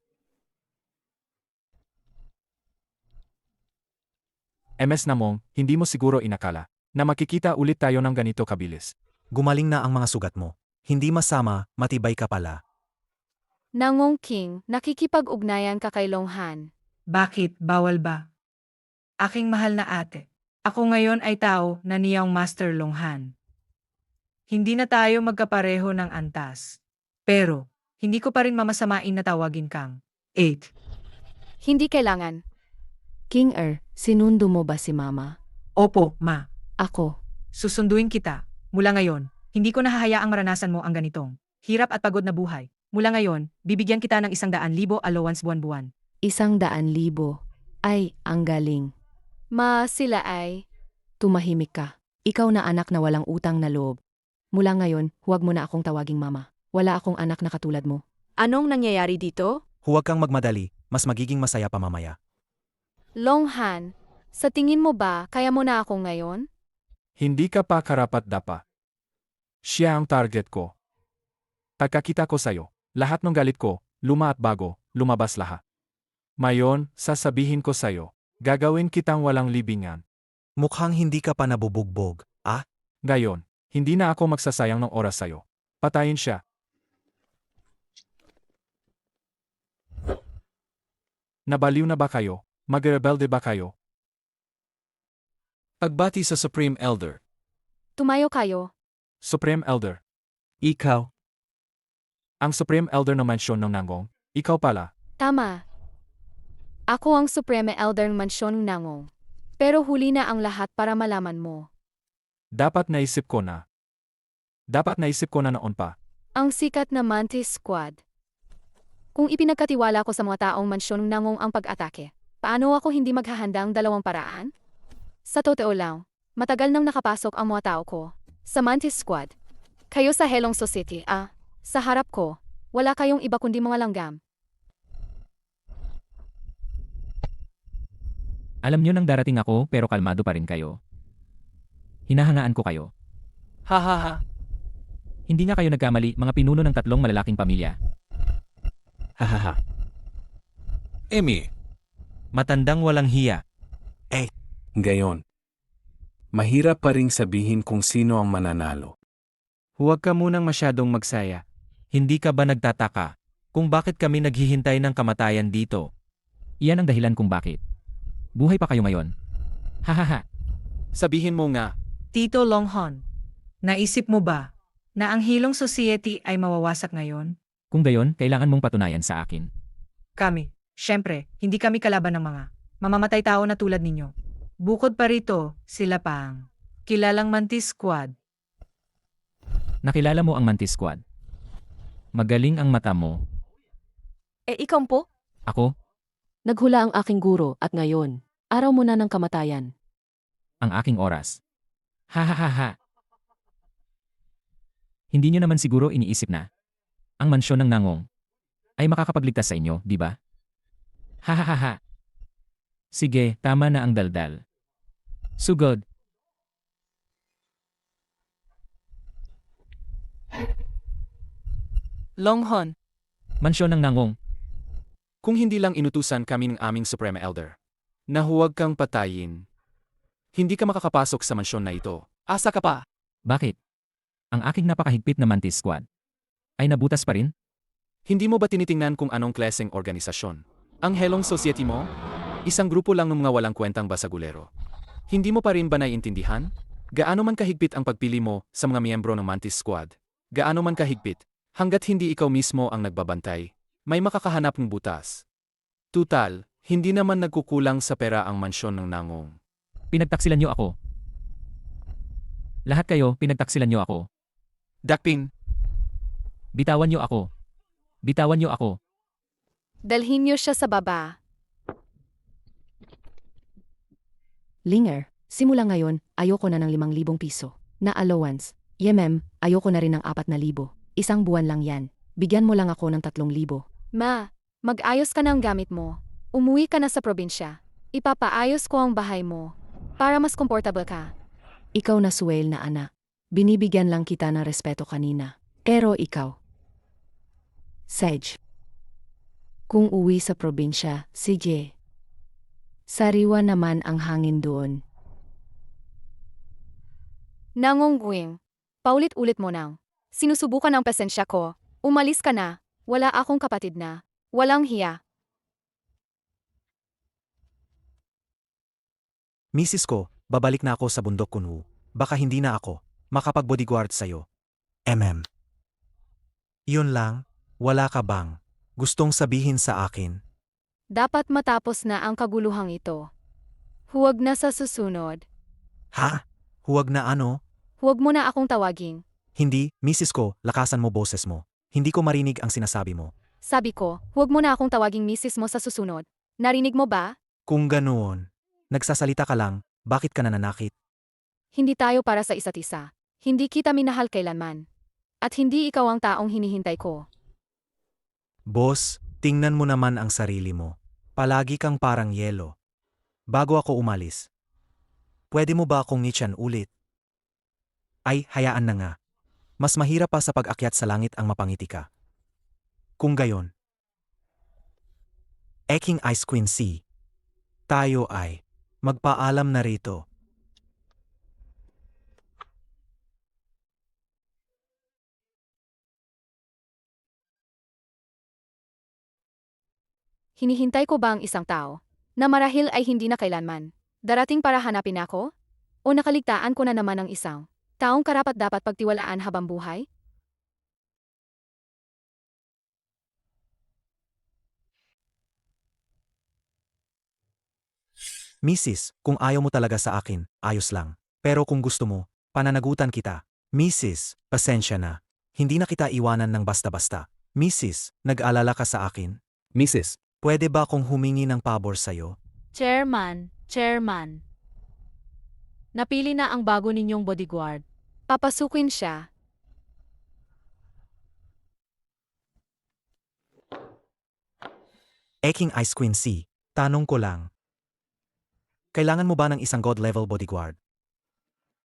MS namong, hindi mo siguro inakala na makikita ulit tayo ng ganito kabilis. Gumaling na ang mga sugat mo. Hindi masama, matibay ka pala. Nangong King, nakikipag-ugnayan ka kay Longhan. Bakit, bawal ba? Aking mahal na ate. Ako ngayon ay tao na niyang Master Longhan. Hindi na tayo magkapareho ng antas. Pero, hindi ko pa rin mamasamain na tawagin kang 8. Hindi kailangan. King sinundo mo ba si Mama? Opo, ma. Ako. Susunduin kita. Mula ngayon, hindi ko nahahayaang maranasan mo ang ganitong hirap at pagod na buhay. Mula ngayon, bibigyan kita ng 100,000 allowance buwan-buwan. 100,000. Ay, ang galing. Sila ay. Tumahimik ka. Ikaw na anak na walang utang na loob. Mula ngayon, huwag mo na akong tawaging mama. Wala akong anak na katulad mo. Anong nangyayari dito? Huwag kang magmadali, mas magiging masaya pa mamaya. Longhan, sa tingin mo ba kaya mo na ako ngayon? Hindi ka pa karapat-dapa. Siya ang target ko. Pagkakita ko sa'yo, lahat ng galit ko, luma at bago, lumabas lahat. Mayon, sasabihin ko sa'yo, gagawin kitang walang libingan. Mukhang hindi ka pa nabubugbog. Gayon, hindi na ako magsasayang ng oras sa'yo. Patayin siya. Nabaliw na ba kayo? Mag-rebelde ba kayo? Pagbati sa Supreme Elder. Tumayo kayo. Supreme Elder. Ikaw, Ang Supreme Elder ng mansyon ng Nangong, ikaw pala. Tama. Ako ang Supreme Elder ng Mansyon ng Nangong. Pero huli na ang lahat para malaman mo. Dapat naisip ko na noon pa. Ang sikat na Mantis Squad. Kung ipinagkatiwala ko sa mga taong Mansyon ng Nangong ang pag-atake, paano ako hindi maghahandang dalawang paraan? Sa totoo lang, matagal nang nakapasok ang mga tao ko sa Mantis Squad. Kayo sa Helong Society, Sa harap ko, wala kayong iba kundi mga langgam. Alam nyo nang darating ako pero kalmado pa rin kayo. Hinahangaan ko kayo. Ha ha ha. Hindi nga kayo nagkamali, mga pinuno ng 3 malalaking pamilya. Ha ha ha. Emmy, Matandang walang hiya. Gayon. Mahirap pa ring sabihin kung sino ang mananalo. Huwag ka munang masyadong magsaya. Hindi ka ba nagtataka kung bakit kami naghihintay ng kamatayan dito? Iyan ang dahilan kung bakit. Buhay pa kayo ngayon. Hahaha. Sabihin mo nga. Tito Longhorn, naisip mo ba na ang Hilong Society ay mawawasak ngayon? Kung gayon, kailangan mong patunayan sa akin. Kami, syempre, hindi kami kalaban ng mga mamamatay tao na tulad ninyo. Bukod pa rito, sila pang kilalang Mantis Squad. Nakilala mo ang Mantis Squad. Magaling ang mata mo. Ikaw po? Ako, Naghula ang aking guro at ngayon, araw mo na ng kamatayan. ang aking oras. Hahaha. Hindi nyo naman siguro iniisip na ang mansyon ng Nangong ay makakapagligtas sa inyo, di ba? Hahaha. Sige, tama na ang daldal. Sugod. Longhorn. Mansyon ng Nangong. Kung hindi lang inutusan kami ng aming Supreme Elder na huwag kang patayin, hindi ka makakapasok sa mansyon na ito. Asa ka pa? Bakit? Ang aking napakahigpit na Mantis Squad ay nabutas pa rin? Hindi mo ba tinitingnan kung anong klaseng organisasyon? Ang Helong Society mo? Isang grupo lang ng mga walang kwentang basagulero. Hindi mo pa rin ba naiintindihan? Gaano man kahigpit ang pagpili mo sa mga miyembro ng Mantis Squad? Gaano man kahigpit? Hanggat hindi ikaw mismo ang nagbabantay, may makakahanap ng butas. Tutal, hindi naman nagkukulang sa pera ang mansyon ng Nangong. Pinagtaksilan nyo ako. Lahat kayo, pinagtaksilan nyo ako. Dakpin, Bitawan nyo ako. Bitawan nyo ako. Dalhin niyo siya sa baba. Linger, simula ngayon, ayoko na ng 5,000 piso. Na allowance. Yemem, ayoko na rin ng 4,000. Isang buwan lang yan. Bigyan mo lang ako ng 3,000. Ma, mag-ayos ka ng gamit mo. Umuwi ka na sa probinsya. Ipapaayos ko ang bahay mo para mas komportable ka. Ikaw na suwel na anak. Binibigyan lang kita ng respeto kanina. Pero ikaw. Sedge. Kung uwi sa probinsya, sige. Sariwa naman ang hangin doon. Nangongwing, paulit-ulit mo nang. Sinusubukan ang pasensya ko. Umalis ka na. Wala akong kapatid na. Walang hiya. Misis ko, babalik na ako sa bundok Kunwu. Baka hindi na ako makapag-bodyguard sa'yo. Yun lang, wala ka bang gustong sabihin sa akin? Dapat matapos na ang kaguluhang ito. Huwag na sa susunod. Ha? Huwag na ano? Huwag mo na akong tawaging. Hindi, misis ko, lakasan mo boses mo. Hindi ko marinig ang sinasabi mo. Sabi ko, huwag mo na akong tawaging misis mo sa susunod. Narinig mo ba? Kung ganoon, nagsasalita ka lang, bakit ka nananakit? Hindi tayo para sa isa't isa. Hindi kita minahal kailanman. At hindi ikaw ang taong hinihintay ko. Boss, tingnan mo naman ang sarili mo. Palagi kang parang yelo. Bago ako umalis, pwede mo ba akong nityan ulit? Ay, hayaan na nga. Mas mahirap pa sa pag-akyat sa langit ang mapangiti ka. Kung gayon, Eking Ice Queen C. Tayo ay magpaalam na rito. Hinihintay ko ba ang isang tao na marahil ay hindi na kailanman darating para hanapin ako? O nakaligtaan ko na naman ang isang taong karapat-dapat pagtiwalaan habang buhay? Mrs., kung ayaw mo talaga sa akin, ayos lang. Pero kung gusto mo, pananagutan kita. Mrs., pasensya na. Hindi na kita iwanan ng basta-basta. Mrs., nag-alala ka sa akin? Mrs. Pwede ba akong humingi ng pabor sa'yo? Chairman. Napili na ang bago ninyong bodyguard. Papasukin siya. Eking Ice Queen C, tanong ko lang. Kailangan mo ba ng isang God-level bodyguard?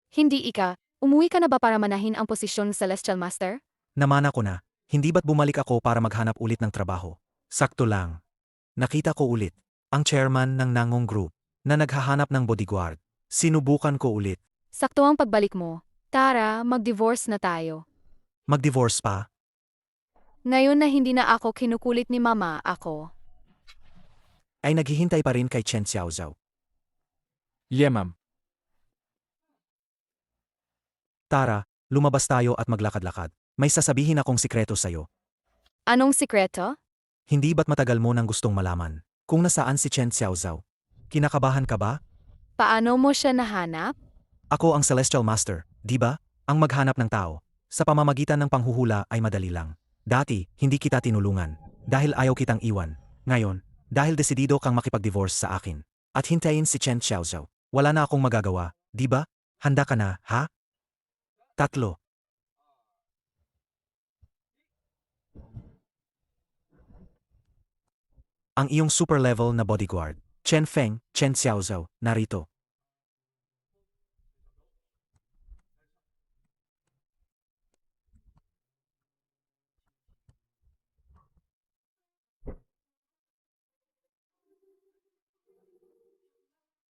Hindi ika, umuwi ka na ba para manahin ang posisyon ng Celestial Master? Namana ko na, hindi ba't bumalik ako para maghanap ulit ng trabaho? Sakto lang. Nakita ko ulit, ang chairman ng Nangong Group, na naghahanap ng bodyguard. Sinubukan ko ulit. Sakto ang pagbalik mo. Tara, mag-divorce na tayo. Mag-divorce pa? Ngayon na hindi na ako kinukulit ni mama, ako. Ay naghihintay pa rin kay Chen Xiaozhao. Yeah, ma'am. Tara, lumabas tayo at maglakad-lakad. May sasabihin akong sikreto sa'yo. Anong sikreto? Hindi ba't matagal mo nang gustong malaman kung nasaan si Chen Xiaozhao? Kinakabahan ka ba? Paano mo siya nahanap? Ako ang Celestial Master, di ba? Ang maghanap ng tao. Sa pamamagitan ng panghuhula ay madali lang. Dati, hindi kita tinulungan. Dahil ayaw kitang iwan. Ngayon, dahil desidido kang makipag-divorce sa akin. At hintayin si Chen Xiaozhao. Wala na akong magagawa, di ba? Handa ka na, ha? 3. Ang iyong super level na bodyguard, Chen Feng, Chen Xiaozhao, narito.